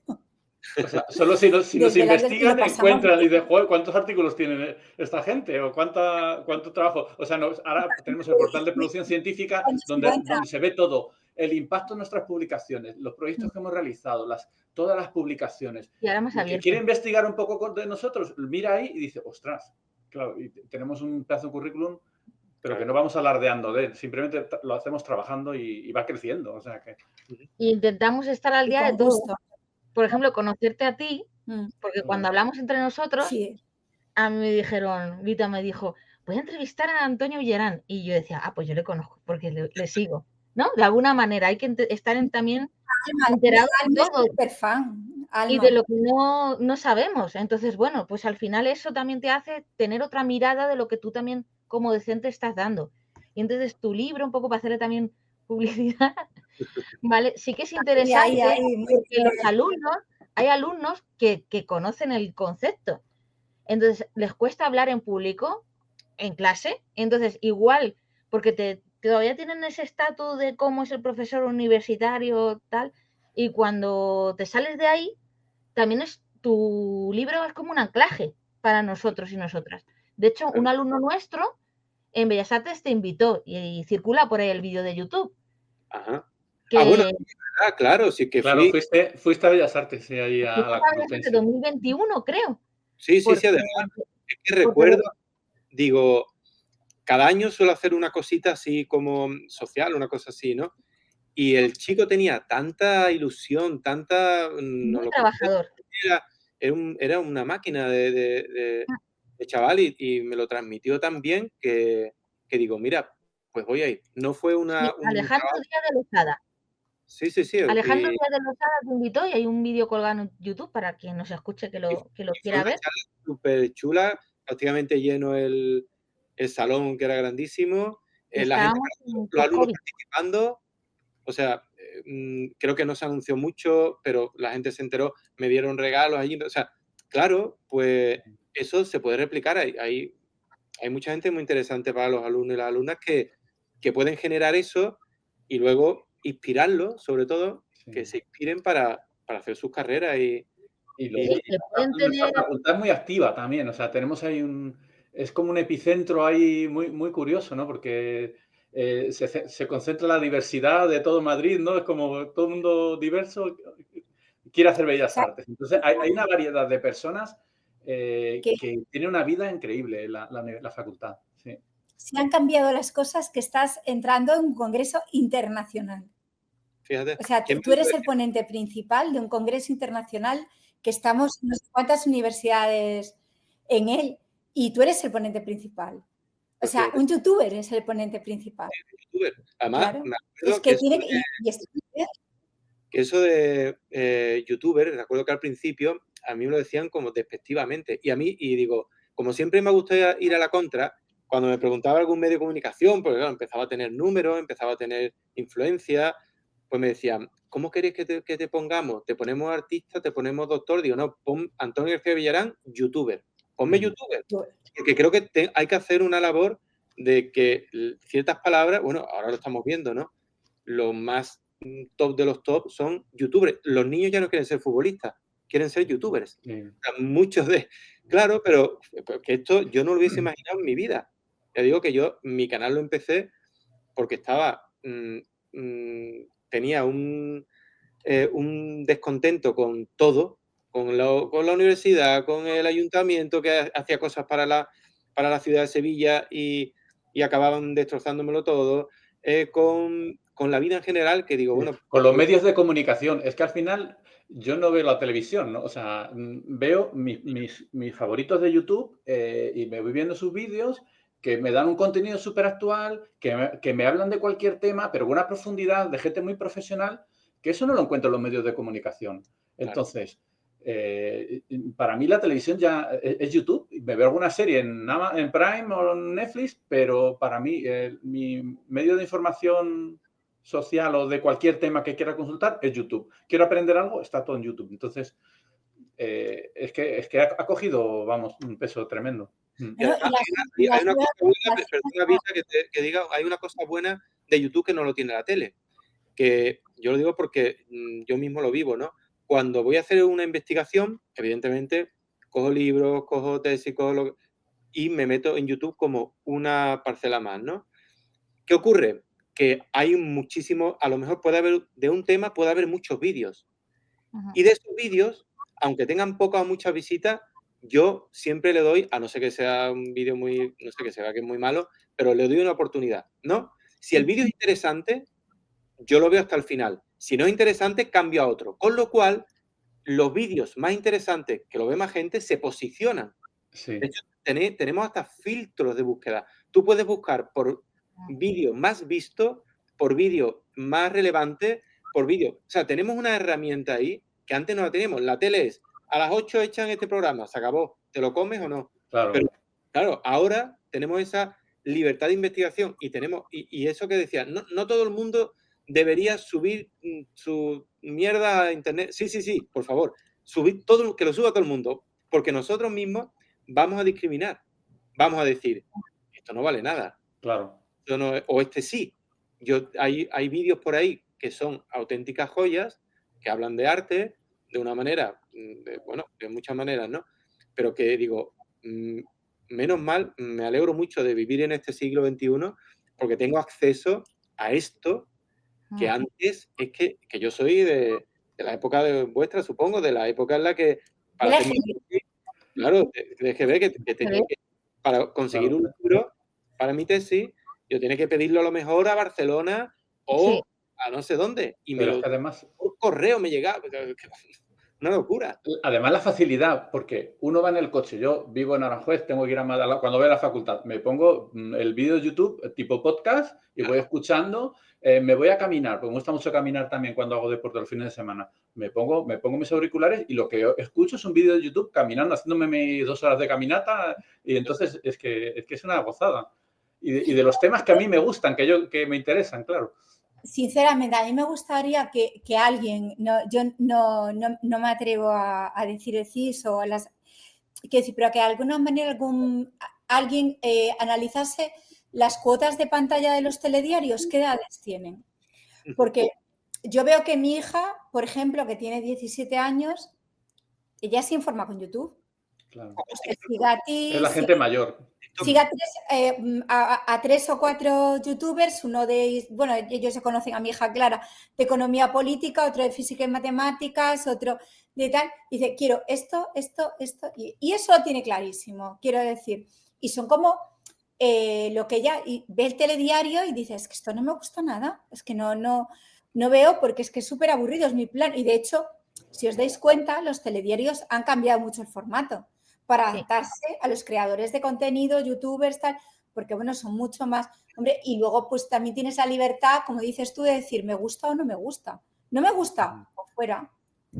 O sea, solo si nos investigan, encuentran y dicen, joder, ¿cuántos artículos tiene esta gente? ¿O cuánto trabajo? O sea, ahora tenemos el portal de producción científica donde se ve todo. El impacto en nuestras publicaciones, los proyectos que hemos realizado, todas las publicaciones. Y ahora más abierto. Que quiere investigar un poco de nosotros, mira ahí y dice, ostras, claro, y tenemos un pedazo de currículum, pero que no vamos alardeando de él, simplemente lo hacemos trabajando y va creciendo. O sea que... Y intentamos estar al día de todo. por ejemplo, conocerte a ti, Mm, porque cuando hablamos entre nosotros, sí. a mí me dijeron, Vita me dijo, voy a entrevistar a Antonio Villarán. Y yo decía, pues yo le conozco, porque le sigo, ¿no? De alguna manera hay que estar también enterado de Alma todo es superfan. y de Alma. lo que no sabemos. Entonces, bueno, pues al final eso también te hace tener otra mirada de lo que tú también como docente estás dando. Y entonces tu libro, un poco para hacerle también publicidad, ¿vale? Sí que es interesante porque los alumnos, hay alumnos que conocen el concepto. Entonces, les cuesta hablar en público, en clase. Entonces, igual, porque todavía tienen ese estatus de cómo es el profesor universitario, tal, y cuando te sales de ahí, también tu libro es como un anclaje para nosotros y nosotras. De hecho, un alumno nuestro en Bellas Artes te invitó y circula por ahí el vídeo de YouTube. Ajá. Bueno, claro, sí que claro, fuiste a Bellas Artes, sí, ahí a la Complutense. 2021, creo. Sí, además, es que recuerdo, digo, cada año suelo hacer una cosita así como social, una cosa así, ¿no? Y el chico tenía tanta ilusión, Muy trabajador. Era una máquina de chaval y me lo transmitió tan bien que digo, mira, pues voy a ir. No fue Alejandro Díaz de Lozada. Sí. Alejandro Díaz de Lozada te invitó y hay un vídeo colgado en YouTube para quien nos escuche que lo quiera ver. Súper chula, prácticamente lleno el salón, que era grandísimo. La gente, los alumnos participando. O sea, creo que no se anunció mucho, pero la gente se enteró, me dieron regalos allí. O sea, claro, pues eso se puede replicar. Hay mucha gente muy interesante para los alumnos y las alumnas que pueden generar eso y luego inspirarlos, sobre todo, que se inspiren para hacer sus carreras. Nuestra facultad es muy activa también, o sea, tenemos ahí es como un epicentro ahí muy, muy curioso, ¿no? Porque se concentra la diversidad de todo Madrid, ¿no? Es como todo el mundo diverso quiere hacer bellas artes. Entonces, hay una variedad de personas que tienen una vida increíble la facultad. Sí. Se han cambiado las cosas que estás entrando en un congreso internacional. Fíjate. O sea, tú eres el ponente principal de un congreso internacional que estamos no sé cuántas universidades en él y tú eres el ponente principal. O sea, un youtuber es el ponente principal. Además, claro. me acuerdo es que eso de youtuber, recuerdo que al principio a mí me lo decían como despectivamente. Y digo, como siempre me gusta ir a la contra, cuando me preguntaba algún medio de comunicación, porque claro, empezaba a tener números, empezaba a tener influencia, pues me decían, ¿cómo queréis que te pongamos? ¿Te ponemos artista? ¿Te ponemos doctor? Digo, no, pon Antonio García Villarán, youtuber. Ponme youtuber. Porque creo que hay que hacer una labor de que ciertas palabras, bueno, ahora lo estamos viendo, ¿no? Lo más top de los top son youtubers. Los niños ya no quieren ser futbolistas, quieren ser youtubers. Muchos Claro, pero que esto yo no lo hubiese imaginado en mi vida. Ya digo que mi canal lo empecé porque tenía un descontento con todo, con la universidad, con el ayuntamiento que hacía cosas para la ciudad de Sevilla y acababan destrozándomelo todo, con la vida en general, que digo, bueno... Con los medios de comunicación, es que al final yo no veo la televisión, ¿no? O sea, veo mis favoritos de YouTube y me voy viendo sus vídeos que me dan un contenido súper actual, que me hablan de cualquier tema, pero con una profundidad de gente muy profesional, que eso no lo encuentro en los medios de comunicación. Entonces, para mí la televisión ya es YouTube. Me veo alguna serie en Prime o en Netflix, pero para mí mi medio de información social o de cualquier tema que quiera consultar es YouTube. Quiero aprender algo, está todo en YouTube. Entonces, es que ha cogido, vamos, un peso tremendo. Hay una cosa buena, perdona, Vita, que diga, hay una cosa buena de YouTube que no lo tiene la tele, que yo lo digo porque yo mismo lo vivo, ¿no? Cuando voy a hacer una investigación, evidentemente, cojo libros, cojo tesis, y me meto en YouTube como una parcela más, ¿no? ¿Qué ocurre? Que hay muchísimo, a lo mejor de un tema puede haber muchos vídeos. Y de esos vídeos, aunque tengan pocas o muchas visitas, yo siempre le doy, a no ser que sea un vídeo muy, no sé, que se vea que es muy malo, pero le doy una oportunidad, ¿no? Si el vídeo es interesante, yo lo veo hasta el final. Si no es interesante, cambio a otro. Con lo cual, los vídeos más interesantes que lo ve más gente se posicionan. Sí. De hecho, tenemos hasta filtros de búsqueda. Tú puedes buscar por vídeo más visto, por vídeo más relevante, por vídeo. O sea, tenemos una herramienta ahí que antes no la teníamos. La tele es, a las 8 echan este programa, se acabó. ¿Te lo comes o no? Claro. Pero, claro, ahora tenemos esa libertad de investigación y tenemos, y eso que decía, no todo el mundo debería subir su mierda a internet. Sí, por favor. Subir todo, que lo suba todo el mundo. Porque nosotros mismos vamos a discriminar. Vamos a decir, esto no vale nada. Claro. Esto no, o este sí. Hay vídeos por ahí que son auténticas joyas, que hablan de arte de una manera, de muchas maneras, ¿no? Pero que digo, menos mal, me alegro mucho de vivir en este siglo XXI porque tengo acceso a esto que antes es que yo soy de la época de vuestra, supongo, de la época en la que para hacer claro, de GB que tenía que, para conseguir un libro para mi tesis, yo tenía que pedirlo a lo mejor a Barcelona o a no sé dónde. Y pero es que además, por correo me llegaba. Una locura. Además, la facilidad, porque uno va en el coche. Yo vivo en Aranjuez, tengo que ir a Málaga. Cuando voy a la facultad, me pongo el vídeo de YouTube tipo podcast y voy escuchando. Me voy a caminar, porque me gusta mucho caminar también cuando hago deporte los fines de semana. Me pongo mis auriculares y lo que escucho es un vídeo de YouTube caminando, haciéndome mis 2 horas de caminata. Y entonces es que es una gozada. Y de los temas que a mí me gustan, que me interesan, claro. Sinceramente, a mí me gustaría que alguien, yo no me atrevo a decir el CIS o pero que de alguna manera alguien analizase las cuotas de pantalla de los telediarios, ¿qué edades tienen? Porque yo veo que mi hija, por ejemplo, que tiene 17 años, ella se informa con YouTube. Claro. Es la gente mayor. Siga a 3 o 4 youtubers, uno de, bueno, ellos se conocen, a mi hija Clara, de economía política, otro de física y matemáticas, otro de tal, y dice, quiero esto, y eso lo tiene clarísimo, quiero decir, y son como lo que ella ve el telediario y dice, es que esto no me gusta nada, es que no veo porque es que es súper aburrido, es mi plan, y de hecho, si os dais cuenta, los telediarios han cambiado mucho el formato para adaptarse a los creadores de contenido, youtubers, tal, porque bueno, son mucho más, hombre, y luego pues también tienes la libertad, como dices tú, de decir, ¿me gusta o no me gusta? ¿No me gusta? O fuera.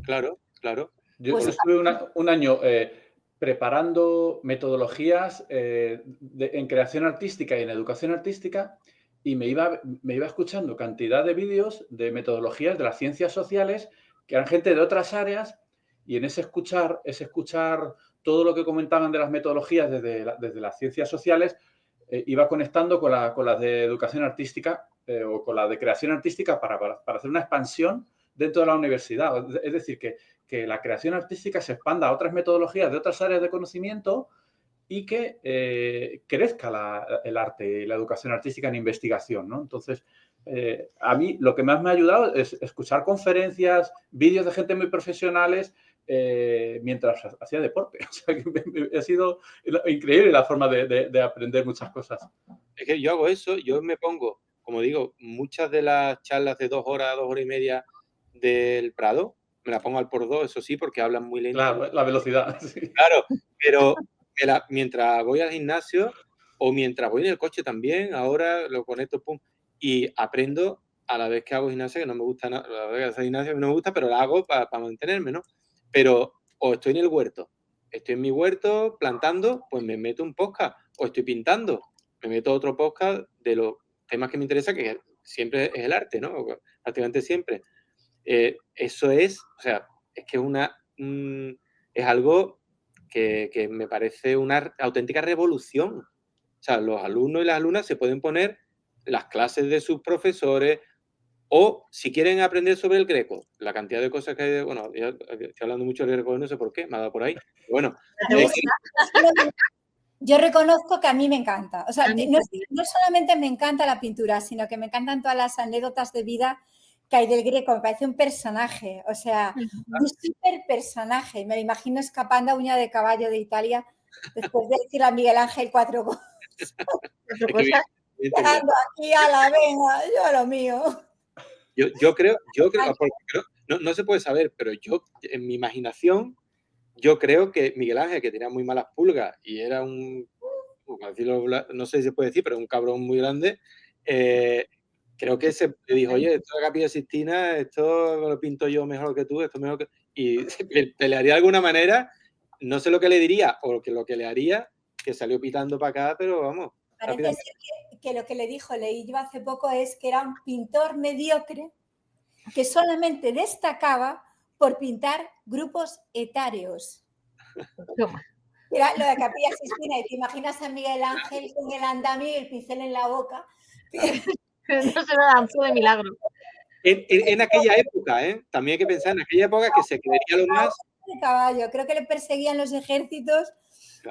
Claro. Yo estuve un año preparando metodologías en creación artística y en educación artística y me iba escuchando cantidad de vídeos de metodologías de las ciencias sociales que eran gente de otras áreas y en ese escuchar todo lo que comentaban de las metodologías desde las ciencias sociales, iba conectando con las de educación artística o con la de creación artística para hacer una expansión dentro de la universidad. Es decir, que la creación artística se expanda a otras metodologías de otras áreas de conocimiento y que crezca el arte y la educación artística en investigación, ¿no? Entonces, a mí lo que más me ha ayudado es escuchar conferencias, vídeos de gente muy profesionales, mientras hacía deporte. O sea, que ha sido increíble la forma de aprender muchas cosas. Es que yo hago eso, yo me pongo, como digo, muchas de las charlas de 2 horas, 2 horas y media del Prado, me las pongo al por 2, eso sí, porque hablan muy lento. Claro, la velocidad. Sí. Claro, pero mientras voy al gimnasio o mientras voy en el coche también, ahora lo conecto, pum, y aprendo a la vez que hago gimnasia, que no me gusta nada, la vez que hago gimnasia no me gusta, pero la hago para mantenerme, ¿no? Pero o estoy en el huerto, estoy en mi huerto plantando, pues me meto un podcast, o estoy pintando, me meto otro podcast de los temas que me interesan, que siempre es el arte, ¿no? Prácticamente siempre. Eso es, o sea, es que es algo que me parece una auténtica revolución. O sea, los alumnos y las alumnas se pueden poner las clases de sus profesores o si quieren aprender sobre el Greco, la cantidad de cosas que hay, bueno, ya estoy hablando mucho del Greco, no sé por qué, me ha dado por ahí. Bueno, yo reconozco que a mí me encanta. O sea, no solamente me encanta la pintura, sino que me encantan todas las anécdotas de vida que hay del Greco. Me parece un personaje, o sea, un súper personaje. Me lo imagino escapando a uña de caballo de Italia después de decir a Miguel Ángel 4 cosas. Dejando aquí a la venga, yo a lo mío. Yo creo, no se puede saber, pero yo, en mi imaginación, yo creo que Miguel Ángel, que tenía muy malas pulgas y era no sé si se puede decir, pero un cabrón muy grande, creo que se le dijo, oye, esto de la Capilla Sixtina, esto lo pinto yo mejor que tú, esto mejor que... Y pelearía de alguna manera, no sé lo que le diría o lo que le haría, que salió pitando para acá, pero vamos. Parece ser que lo que le dijo, leí yo hace poco, es que era un pintor mediocre que solamente destacaba por pintar grupos etarios. Toma. Era lo de Capilla Sixtina, y te imaginas a Miguel Ángel con el andamio y el pincel en la boca. No se lo lanzó de milagro. En aquella época, también hay que pensar, en aquella época que se creería lo más... De caballo, creo que le perseguían los ejércitos,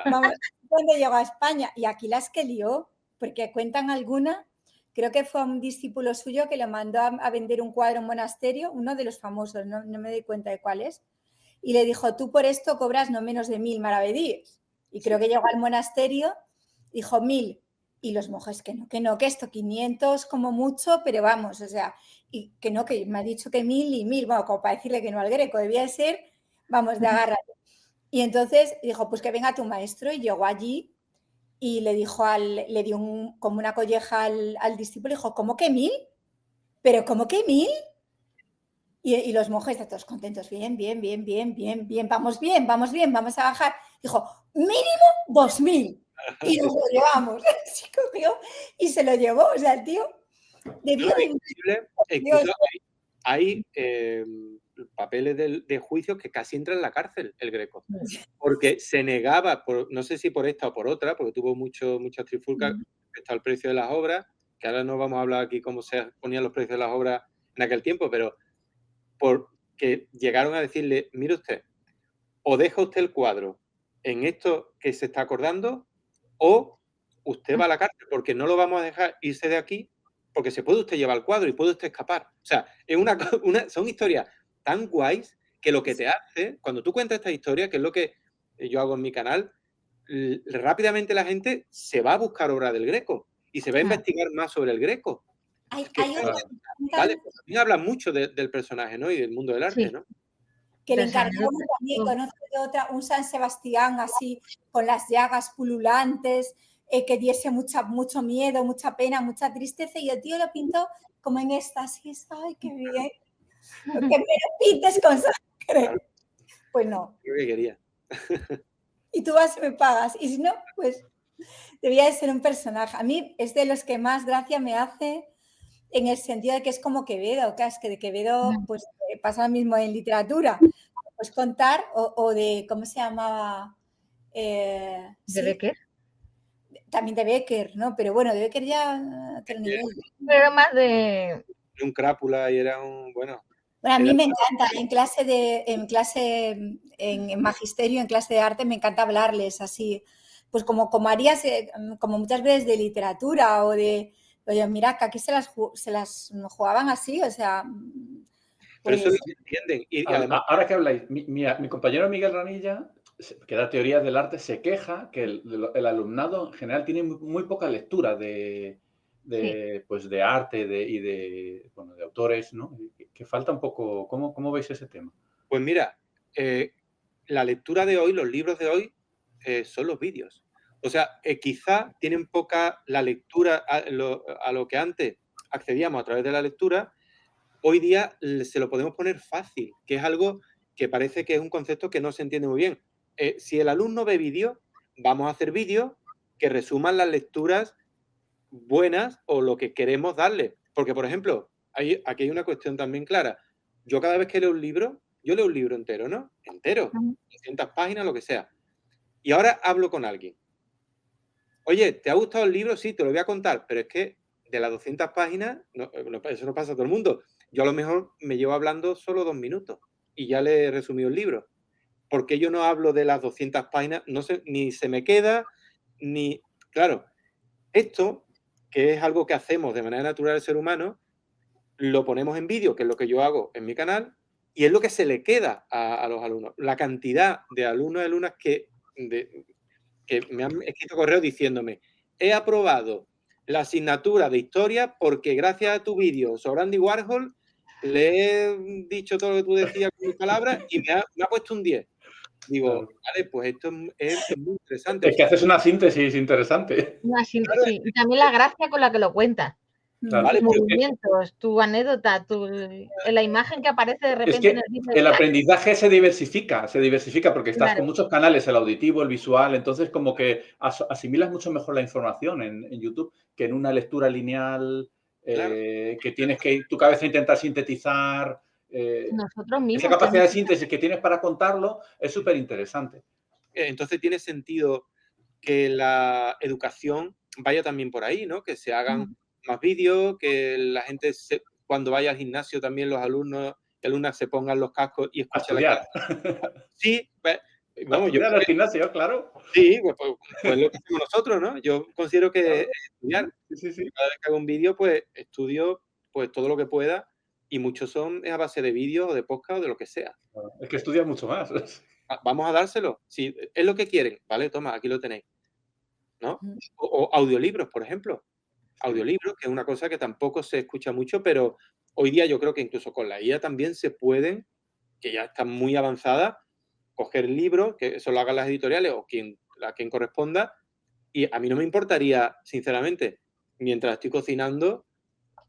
vamos, cuando llegó a España. Y aquí las que lió, porque cuentan alguna, creo que fue un discípulo suyo que lo mandó a vender un cuadro en un monasterio, uno de los famosos, no me doy cuenta de cuál es, y le dijo, tú por esto cobras no menos de 1000 maravedíes. Y creo que llegó al monasterio, dijo 1000, y los monjes que no, que esto 500 como mucho, pero vamos, o sea, y que no, que me ha dicho que 1000 y 1000, bueno, como para decirle que no al Greco, debía ser, vamos, de agárrate. Y entonces dijo, pues que venga tu maestro, y llegó allí y le dijo le dio como una colleja al discípulo, y dijo, ¿cómo que 1000? ¿Pero cómo que 1000? Y los monjes todos contentos, bien, vamos bien, vamos a bajar. Dijo, mínimo 2000. Y nos lo llevamos. Se cogió y se lo llevó. O sea, el tío debió de... Incluso hay papeles de juicio que casi entra en la cárcel el Greco. Porque se negaba, no sé si por esta o por otra, porque tuvo muchas trifulcas respecto al precio de las obras, que ahora no vamos a hablar aquí cómo se ponían los precios de las obras en aquel tiempo, pero porque llegaron a decirle, mire usted, o deja usted el cuadro en esto que se está acordando, o usted va a la cárcel, porque no lo vamos a dejar irse de aquí, porque se puede usted llevar el cuadro y puede usted escapar. O sea, es son historias tan guays que lo que te hace, cuando tú cuentas esta historia, que es lo que yo hago en mi canal, rápidamente la gente se va a buscar obra del Greco y se va a investigar más sobre el Greco. Vale, pues también habla mucho del personaje, ¿no? Y del mundo del arte, ¿no? Que le encargaron también, conozco de otra, un San Sebastián así, con las llagas pululantes, que diese mucho miedo, mucha pena, mucha tristeza, y el tío lo pintó como en éxtasis. ¡Ay, qué bien! Que me lo pintes con sangre. Pues no. Creo que quería. Y tú vas y me pagas. Y si no, pues debía de ser un personaje. A mí es de los que más gracia me hace, en el sentido de que es como Quevedo, que es que de Quevedo pues pasa lo mismo en literatura. Pues contar, o de, ¿cómo se llamaba? ¿De ¿sí? Becker? También de Becker, ¿no? Pero bueno, de Becker ya otro nivel. Pero más de... Un crápula y era un, bueno... Bueno, a mí me encanta, en magisterio, en clase de arte, me encanta hablarles así, pues como harías, como muchas veces de literatura o de, oye, mira, que aquí se las jugaban así, o sea... Pero eso es lo que entienden. Y además, ahora que habláis, mi compañero Miguel Ranilla, que da teorías del arte, se queja que el alumnado en general tiene muy poca lectura de arte y de autores, ¿no? Que falta un poco. ¿Cómo veis ese tema? Pues mira, la lectura de hoy, los libros de hoy, son los vídeos. O sea, quizá tienen poca la lectura a lo que antes accedíamos a través de la lectura. Hoy día se lo podemos poner fácil, que es algo que parece que es un concepto que no se entiende muy bien. Si el alumno ve vídeos, vamos a hacer vídeos que resuman las lecturas buenas o lo que queremos darle. Porque, por ejemplo, aquí hay una cuestión también clara. Yo cada vez que leo un libro, yo leo un libro entero, ¿no? Entero, 200 páginas, lo que sea. Y ahora hablo con alguien. Oye, ¿te ha gustado el libro? Sí, te lo voy a contar, pero es que de las 200 páginas, eso no pasa a todo el mundo. Yo a lo mejor me llevo hablando solo 2 minutos y ya le he resumido el libro. ¿Por qué yo no hablo de las 200 páginas? No sé, ni se me queda, ni... Claro, esto, que es algo que hacemos de manera natural el ser humano, lo ponemos en vídeo, que es lo que yo hago en mi canal, y es lo que se le queda a los alumnos. La cantidad de alumnos y alumnas que me han escrito correo diciéndome, he aprobado la asignatura de historia porque gracias a tu vídeo sobre Andy Warhol le he dicho todo lo que tú decías con mis palabras y me ha puesto un 10. Digo, Claro. vale, pues esto es muy interesante. Es que haces una síntesis interesante. Una síntesis. Y también la gracia con la que lo cuentas. Claro. Vale, Tus pero movimientos, tu anécdota, la imagen que aparece de Es repente que en el vídeo. el aprendizaje se diversifica porque estás Claro. con muchos canales, el auditivo, el visual, entonces como que asimilas mucho mejor la información en YouTube que en una lectura lineal Claro. que tienes que tu cabeza intentar sintetizar. Nosotros mismos Esa capacidad de tenemos. síntesis que tienes para contarlo es súper interesante. Entonces tiene sentido que la educación vaya también por ahí, ¿no? Que se hagan más vídeos, que la gente cuando vaya al gimnasio también los alumnos y alumnas se pongan los cascos y A escuchen la estudiar. clase. Sí, pues, A vamos, yo estudiar creo al que gimnasio, claro. sí, pues lo que hacemos nosotros, ¿no? Yo considero que Claro. estudiar, Sí. cada vez que hago un vídeo, pues estudio pues todo lo que pueda y muchos son a base de vídeos o de podcast o de lo que sea. Es que estudias mucho más. Vamos a dárselo. Si es lo que quieren, vale, toma, aquí lo tenéis, ¿no? O audiolibros, por ejemplo. Audiolibros, que es una cosa que tampoco se escucha mucho, pero hoy día yo creo que incluso con la IA también se pueden, que ya están muy avanzadas, coger libros, que eso lo hagan las editoriales o a quien corresponda, y a mí no me importaría, sinceramente, mientras estoy cocinando,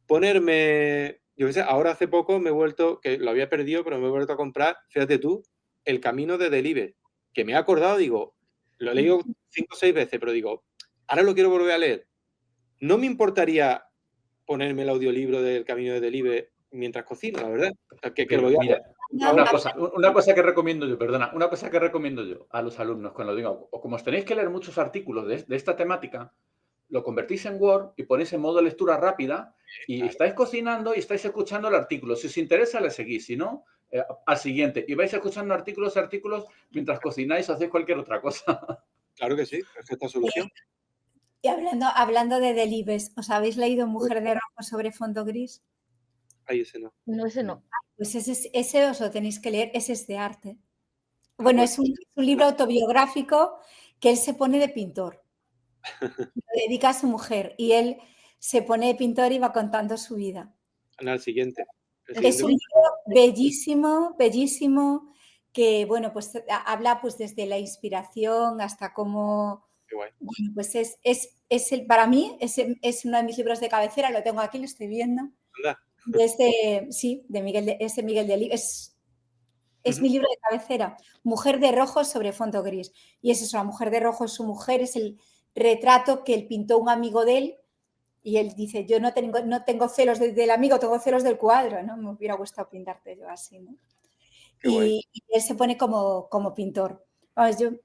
ponerme, yo qué sé, ahora hace poco me he vuelto, que lo había perdido, pero me he vuelto a comprar, fíjate tú, El Camino de Delibes, que me he acordado, digo, lo he leído 5 o 6 veces, pero digo, ahora lo quiero volver a leer. No me importaría ponerme el audiolibro del Camino de Delibes mientras cocino, la verdad. Que lo voy a Mira, No, una cosa que recomiendo yo, perdona, una cosa que recomiendo yo a los alumnos cuando digo, o como os tenéis que leer muchos artículos de esta temática, lo convertís en Word y ponéis en modo lectura rápida y estáis cocinando y estáis escuchando el artículo. Si os interesa, le seguís. Si no, al siguiente. Y vais escuchando artículos mientras cocináis o hacéis cualquier otra cosa. Claro que sí, perfecta solución. Y hablando de Delibes, ¿os habéis leído Mujer de rojo sobre fondo gris? Ahí ese no. No, ese no. Pues ese os lo tenéis que leer, ese es de arte. Bueno, es un libro autobiográfico que él se pone de pintor. Lo dedica a su mujer y él se pone de pintor y va contando su vida. Al siguiente. Es un libro bellísimo, bellísimo, que bueno, pues habla pues desde la inspiración hasta cómo. Qué guay. Bueno, pues para mí es uno de mis libros de cabecera, lo tengo aquí, lo estoy viendo. Anda. De Miguel Delibes. Es mi libro de cabecera, Mujer de rojo sobre fondo gris. Y es eso, la mujer de rojo es su mujer, es el retrato que él pintó un amigo de él. Y él dice, yo no tengo celos del amigo, tengo celos del cuadro, ¿no? Me hubiera gustado pintarte yo así, ¿no? Y él se pone como pintor.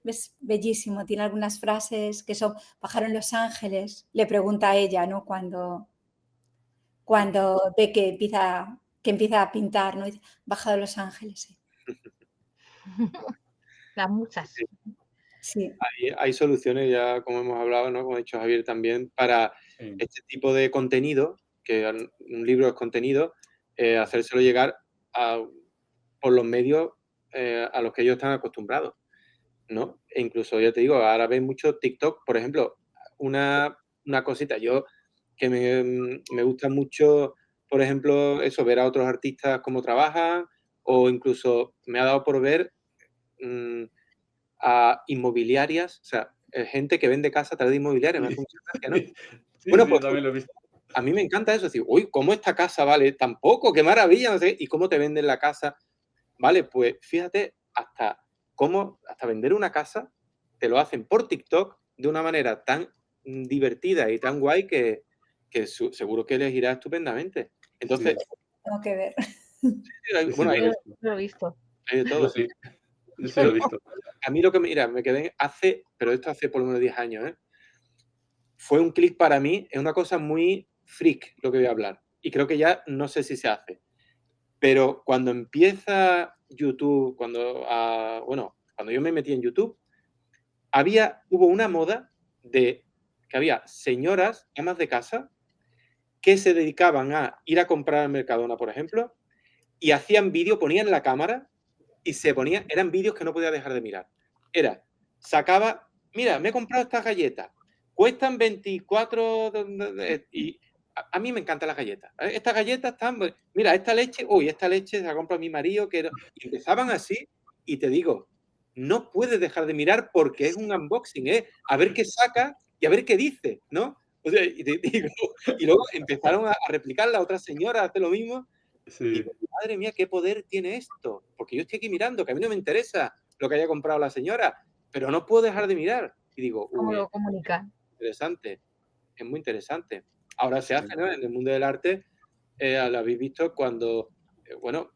Es bellísimo, tiene algunas frases que son, bajaron los ángeles, le pregunta a ella, ¿no? Cuando ve que empieza a pintar, ¿no? Dice, bajado los ángeles, sí. Las muchas. Sí. Hay soluciones ya, como hemos hablado, ¿no? Como ha dicho Javier también, para este tipo de contenido, que un libro es contenido, hacérselo llegar por los medios a los que ellos están acostumbrados, ¿no? E incluso, ya te digo, ahora ven mucho TikTok, por ejemplo, una cosita, yo que me gusta mucho, por ejemplo, eso, ver a otros artistas cómo trabajan, o incluso me ha dado por ver a inmobiliarias, o sea, gente que vende casa a través de inmobiliarias, me hace mucha gracia, ¿no? Sí, Bueno, sí, pues yo también lo he visto. a mí me encanta eso, decir, uy, ¿cómo esta casa vale tan poco? ¡Qué maravilla! No sé, y cómo te venden la casa. Vale, pues fíjate, hasta vender una casa te lo hacen por TikTok de una manera tan divertida y tan guay que seguro que les irá estupendamente. Entonces, Tengo que ver. bueno, hay Lo he visto. de todo. Sí, lo he visto. A mí lo que me quedé pero esto hace por lo menos 10 años, ¿eh? Fue un clic para mí, es una cosa muy freak lo que voy a hablar. Y creo que ya no sé si se hace. Pero cuando empieza YouTube, cuando yo me metí en YouTube, hubo una moda de que había señoras, amas de casa, que se dedicaban a ir a comprar al Mercadona, por ejemplo, y hacían vídeo, ponían la cámara y eran vídeos que no podía dejar de mirar. Mira, me he comprado estas galletas, cuestan 24 y a mí me encantan las galletas. Estas galletas están, mira, esta leche se la compra mi marido. Y empezaban así, y te digo, no puedes dejar de mirar porque es un unboxing, a ver qué saca y a ver qué dice, ¿no? O sea, y luego empezaron a replicar, la otra señora hace lo mismo. Sí. Y digo, madre mía, qué poder tiene esto. Porque yo estoy aquí mirando, que a mí no me interesa lo que haya comprado la señora, pero no puedo dejar de mirar. Y digo, ¿Cómo lo comunica? Interesante, es muy interesante. Ahora se hace, ¿no? En el mundo del arte, lo habéis visto cuando, bueno,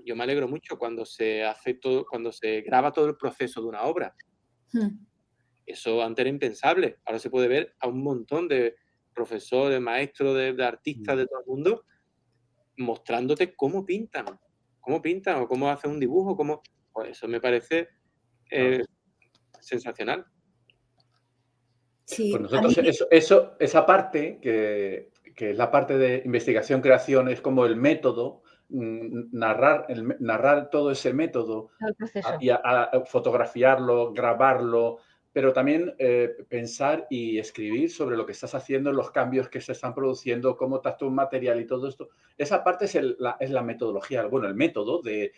yo me alegro mucho cuando se hace todo, cuando se graba todo el proceso de una obra. Eso antes era impensable. Ahora se puede ver a un montón de profesores, maestros, de artistas de todo el mundo mostrándote cómo pintan o cómo hacen un dibujo, pues eso me parece sensacional. Sí, Pues nosotros esa parte, que es la parte de investigación-creación, es como el método, narrar todo ese método, El proceso. y a fotografiarlo, grabarlo, pero también pensar y escribir sobre lo que estás haciendo, los cambios que se están produciendo, cómo estás tú un material y todo esto. Esa parte es la metodología, bueno, el método de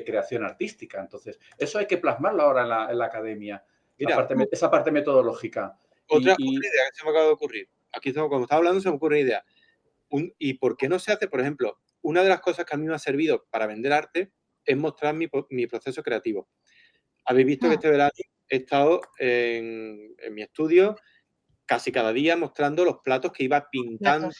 creación artística. Entonces, eso hay que plasmarlo ahora en la academia, Mira, esa parte metodológica. Otra idea que se me acaba de ocurrir. Aquí, cuando estaba hablando, se me ocurre una idea. ¿Y por qué no se hace? Por ejemplo, una de las cosas que a mí me ha servido para vender arte es mostrar mi proceso creativo. Habéis visto que este verano he estado en mi estudio casi cada día mostrando los platos que iba pintando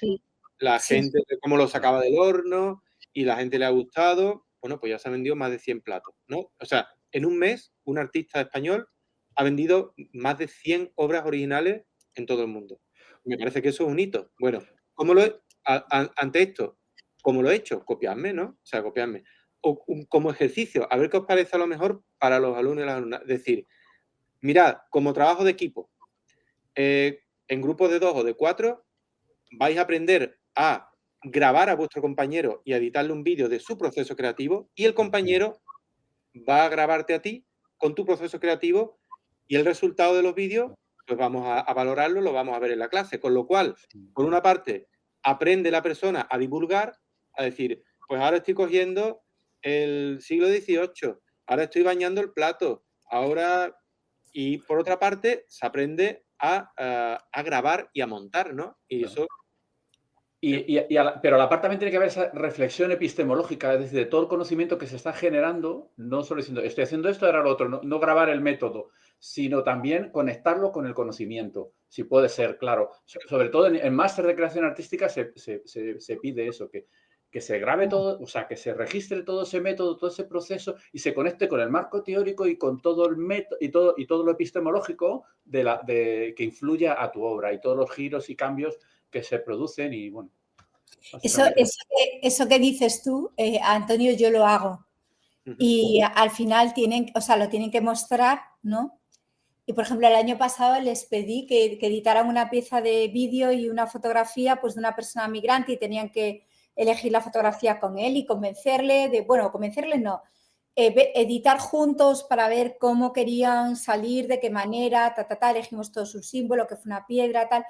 la gente, cómo los sacaba del horno, y la gente le ha gustado. Bueno, pues ya se han vendido más de 100 platos, ¿no? O sea, en un mes, un artista español ha vendido más de 100 obras originales en todo el mundo. Me parece que eso es un hito. Bueno, ¿cómo ante esto, cómo lo he hecho? Copiadme, ¿no? O sea, copiadme. O como ejercicio, a ver qué os parece a lo mejor para los alumnos y las alumnas. Es decir, mirad, como trabajo de equipo, en grupos de 2 o de 4, vais a aprender a grabar a vuestro compañero y a editarle un vídeo de su proceso creativo, y el compañero va a grabarte a ti con tu proceso creativo, y el resultado de los vídeos pues vamos a valorarlo, lo vamos a ver en la clase. Con lo cual, por una parte, aprende la persona a divulgar, a decir, pues ahora estoy cogiendo el siglo XVIII, ahora estoy bañando el plato, ahora... Y por otra parte, se aprende a grabar y a montar, ¿no? Y eso... Pero a la par también tiene que haber esa reflexión epistemológica, es decir, de todo el conocimiento que se está generando, no solo diciendo, estoy haciendo esto, ahora lo otro, no grabar el método, sino también conectarlo con el conocimiento, si puede ser, claro. Sobre todo en máster de creación artística se pide eso, que se grabe todo, o sea, que se registre todo ese método, todo ese proceso, y se conecte con el marco teórico y con todo el método y todo lo epistemológico que influya a tu obra, y todos los giros y cambios que se producen. Y bueno, eso que dices tú, Antonio, yo lo hago. Y al final lo tienen que mostrar, ¿no? Y, por ejemplo, el año pasado les pedí que editaran una pieza de vídeo y una fotografía, pues, de una persona migrante, y tenían que elegir la fotografía con él y convencerle editar juntos para ver cómo querían salir, de qué manera, elegimos todos un símbolo, que fue una piedra, tal.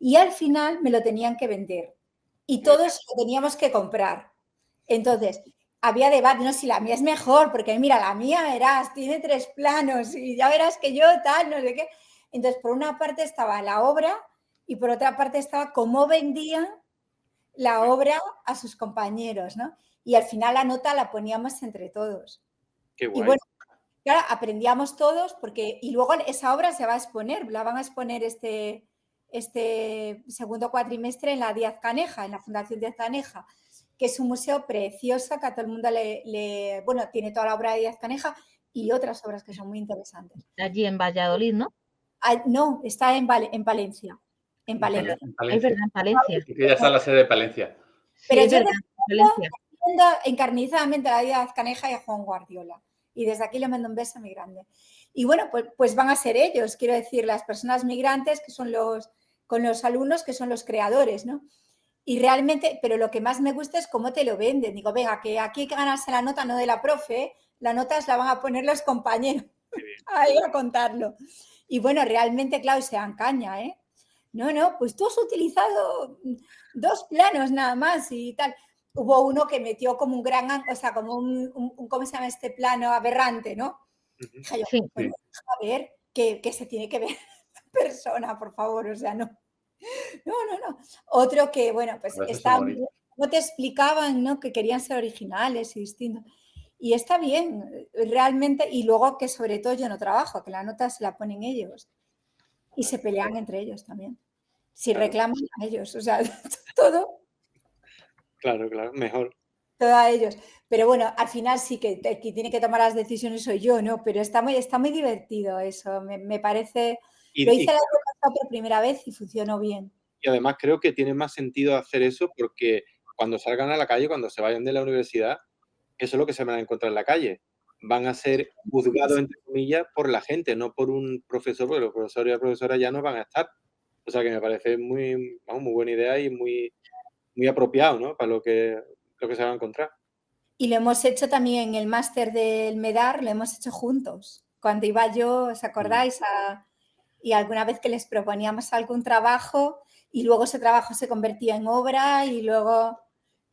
Y al final me lo tenían que vender. Y todos lo teníamos que comprar. Entonces, había debate, no, si la mía es mejor, porque mira, la mía, verás, tiene 3 planos y ya verás que yo tal, no sé qué. Entonces, por una parte estaba la obra y por otra parte estaba cómo vendían la obra a sus compañeros, ¿no? Y al final la nota la poníamos entre todos. Qué guay. Y bueno, claro, aprendíamos todos y luego esa obra se va a exponer, la van a exponer este segundo cuatrimestre en la Díaz Caneja, en la Fundación Díaz Caneja, que es un museo precioso que a todo el mundo tiene toda la obra de Díaz Caneja y otras obras que son muy interesantes. Allí en Valladolid, ¿no? No, está en Palencia. En Palencia. Es verdad, en Palencia. Ya está la sede de Palencia. Pero sí, yo Palencia. encarnizadamente a la Díaz Caneja y a Juan Guardiola. Y desde aquí le mando un beso muy grande. Y bueno, pues van a ser ellos, quiero decir, las personas migrantes, que son con los alumnos, que son los creadores, ¿no? Y realmente, pero lo que más me gusta es cómo te lo venden. Digo, venga, que aquí hay que ganarse la nota, no de la profe, la nota la van a poner los compañeros ahí a contarlo. Y bueno, realmente, claro, se dan caña, ¿eh? no, pues tú has utilizado 2 planos nada más y tal. Hubo uno que metió como un gran, o sea, como ¿cómo se llama este plano aberrante, ¿no? Dije yo, Sí. bueno, a ver, que se tiene que ver persona, por favor, o sea, no. No. Otro que, bueno, pues A veces está, son bonitos. no te explicaban, ¿no? Que querían ser originales y distintos. Y está bien, realmente, y luego que sobre todo yo no trabajo, que la nota se la ponen ellos y se pelean entre ellos también. Si Claro. reclaman a ellos, o sea, todo Claro, mejor. a ellos. Pero bueno, al final sí que el que tiene que tomar las decisiones soy yo, ¿no? Pero está muy divertido eso, me parece. Lo hice el año pasado por primera vez y funcionó bien. Y además creo que tiene más sentido hacer eso porque cuando salgan a la calle, cuando se vayan de la universidad, eso es lo que se van a encontrar en la calle. Van a ser juzgados, entre comillas, por la gente, no por un profesor, porque los profesores y las profesoras ya no van a estar. O sea que me parece muy buena idea y muy apropiado, ¿no? Para lo que se van a encontrar. Y lo hemos hecho también en el máster del MEDAR, lo hemos hecho juntos. Cuando iba yo, ¿os acordáis? Y alguna vez que les proponíamos algún trabajo y luego ese trabajo se convertía en obra y luego,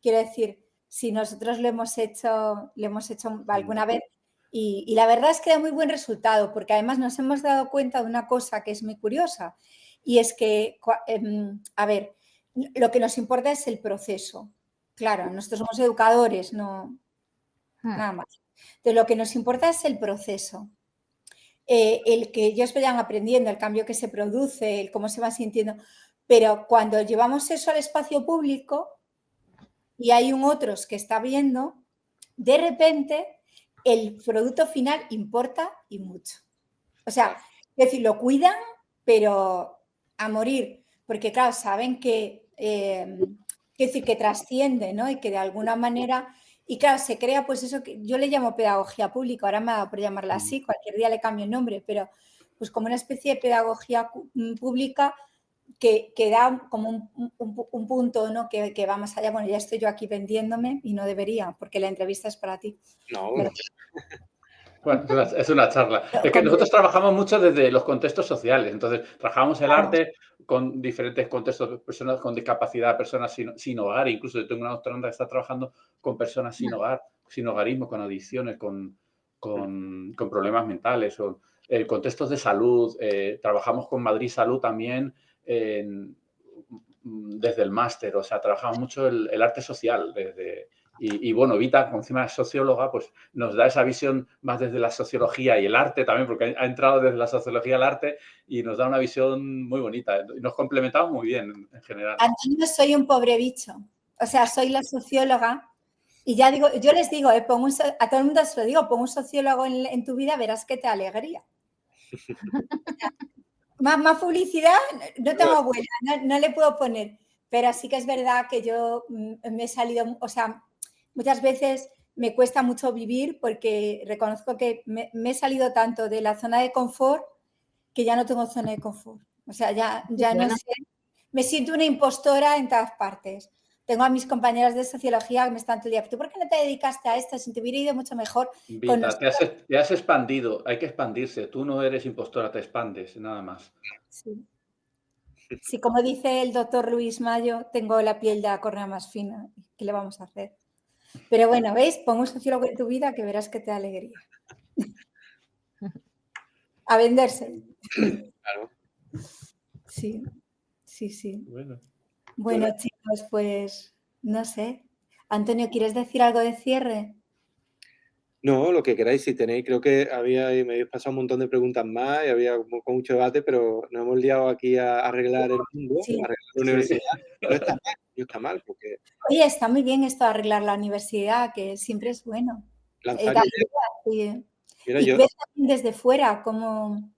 quiero decir, si nosotros lo hemos hecho alguna vez y la verdad es que da muy buen resultado porque además nos hemos dado cuenta de una cosa que es muy curiosa y es que, a ver, lo que nos importa es el proceso. Claro, nosotros somos educadores, no nada más. Entonces, lo que nos importa es el proceso. El que ellos vayan aprendiendo, el cambio que se produce, el cómo se va sintiendo. Pero cuando llevamos eso al espacio público y hay otros que está viendo, de repente el producto final importa y mucho. O sea, es decir, lo cuidan, pero a morir, porque claro, saben que, es decir, que trasciende, ¿no? Y que de alguna manera, y claro, se crea pues eso que yo le llamo pedagogía pública, ahora me ha dado por llamarla así, cualquier día le cambio el nombre, pero pues como una especie de pedagogía pública que da como un punto, ¿no? Que va más allá. Bueno, ya estoy yo aquí vendiéndome y no debería, porque la entrevista es para ti. No, Pero, Bueno, es una charla. Es que nosotros trabajamos mucho desde los contextos sociales. Entonces, trabajamos el arte con diferentes contextos, personas con discapacidad, personas sin hogar. Incluso yo tengo una doctoranda que está trabajando con personas sin hogar, sin hogarismo, con adicciones, con problemas mentales. O, contextos de salud. Trabajamos con Madrid Salud también desde el máster. O sea, trabajamos mucho el arte social desde... Y bueno, Vita, encima es socióloga, pues nos da esa visión más desde la sociología y el arte también, porque ha entrado desde la sociología al arte y nos da una visión muy bonita. Y nos complementamos muy bien en general. Antonio, soy un pobre bicho. O sea, soy la socióloga y ya digo, yo les digo, a todo el mundo se lo digo, pon un sociólogo en tu vida, verás que te alegría. Más publicidad no tengo abuela, no le puedo poner, pero sí que es verdad que yo me he salido, o sea, muchas veces me cuesta mucho vivir porque reconozco que me he salido tanto de la zona de confort que ya no tengo zona de confort. O sea, ya no sé, me siento una impostora en todas partes. Tengo a mis compañeras de sociología que me están todo el día, ¿tú por qué no te dedicaste a esto? Si te hubiera ido mucho mejor. Vita, te has expandido, hay que expandirse. Tú no eres impostora, te expandes, nada más. Sí. Sí, como dice el doctor Luis Mayo, tengo la piel de la córnea más fina. ¿Qué le vamos a hacer? Pero bueno, ¿veis? Pon un sociólogo en tu vida que verás que te da alegría. A venderse. Claro. Sí. Bueno, Chicos, pues no sé. Antonio, ¿quieres decir algo de cierre? No, lo que queráis, si tenéis, creo que me habéis pasado un montón de preguntas más y había con mucho debate, pero nos hemos liado aquí a arreglar el mundo, Sí. a arreglar la universidad. No está mal, porque... Oye, está muy bien esto de arreglar la universidad, que siempre es bueno. Lanzar Da ideas. ideas, Mira, y ves también desde fuera cómo...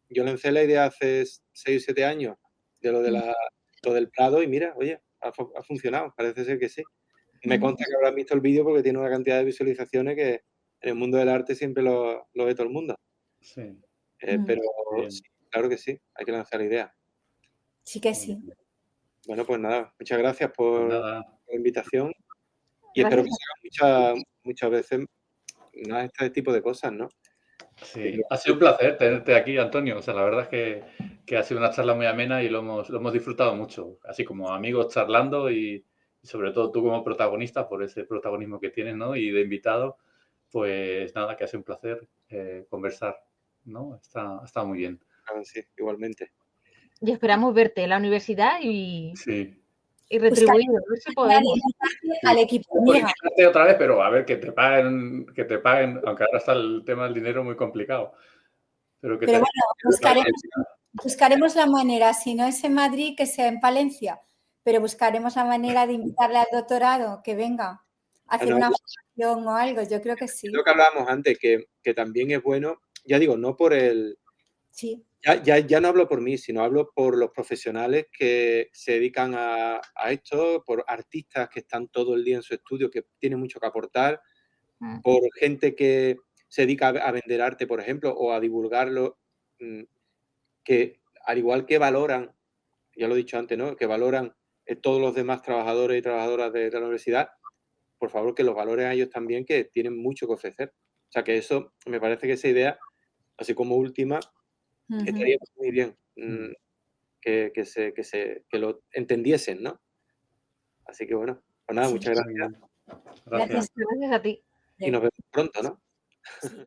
Yo lancé la idea hace 6 o 7 años de lo del Prado y mira, oye, ha funcionado, parece ser que sí. Me consta que habrán visto el vídeo porque tiene una cantidad de visualizaciones que en el mundo del arte siempre lo ve todo el mundo. Sí. Pero sí, claro que sí, hay que lanzar la idea. Sí que sí. Bueno, pues nada, muchas gracias por la invitación y Gracias. espero que se hagan muchas veces más este tipo de cosas, ¿no? Sí, ha sido un placer tenerte aquí, Antonio. O sea, la verdad es que ha sido una charla muy amena y lo hemos disfrutado mucho, así como amigos charlando y sobre todo tú como protagonista por ese protagonismo que tienes, ¿no? Y de invitado, pues nada, que ha sido un placer conversar, ¿no? Ha estado muy bien. Sí, igualmente. Y esperamos verte en la universidad y Sí. retribuido, a ver si podemos. Al equipo Por hormiga. invitarte otra vez, pero a ver, que te paguen, aunque ahora está el tema del dinero muy complicado. Pero que Pero te bueno, buscaremos la manera, si no es en Madrid, que sea en Palencia, pero buscaremos la manera de invitarle al doctorado, que venga a hacer una formación o algo, yo creo que sí. Es lo que hablábamos antes, que también es bueno, ya digo, no por el... Sí. Ya no hablo por mí, sino hablo por los profesionales que se dedican a esto, por artistas que están todo el día en su estudio, que tienen mucho que aportar, por gente que se dedica a vender arte, por ejemplo, o a divulgarlo, que al igual que valoran, ya lo he dicho antes, ¿no? Que valoran todos los demás trabajadores y trabajadoras de la universidad, por favor, que los valoren a ellos también, que tienen mucho que ofrecer. O sea, que eso, me parece que esa idea, así como última, estaría muy bien que lo entendiesen, ¿no? Así que bueno, pues nada, muchas gracias. Gracias a ti. Y nos vemos pronto, ¿no? Sí.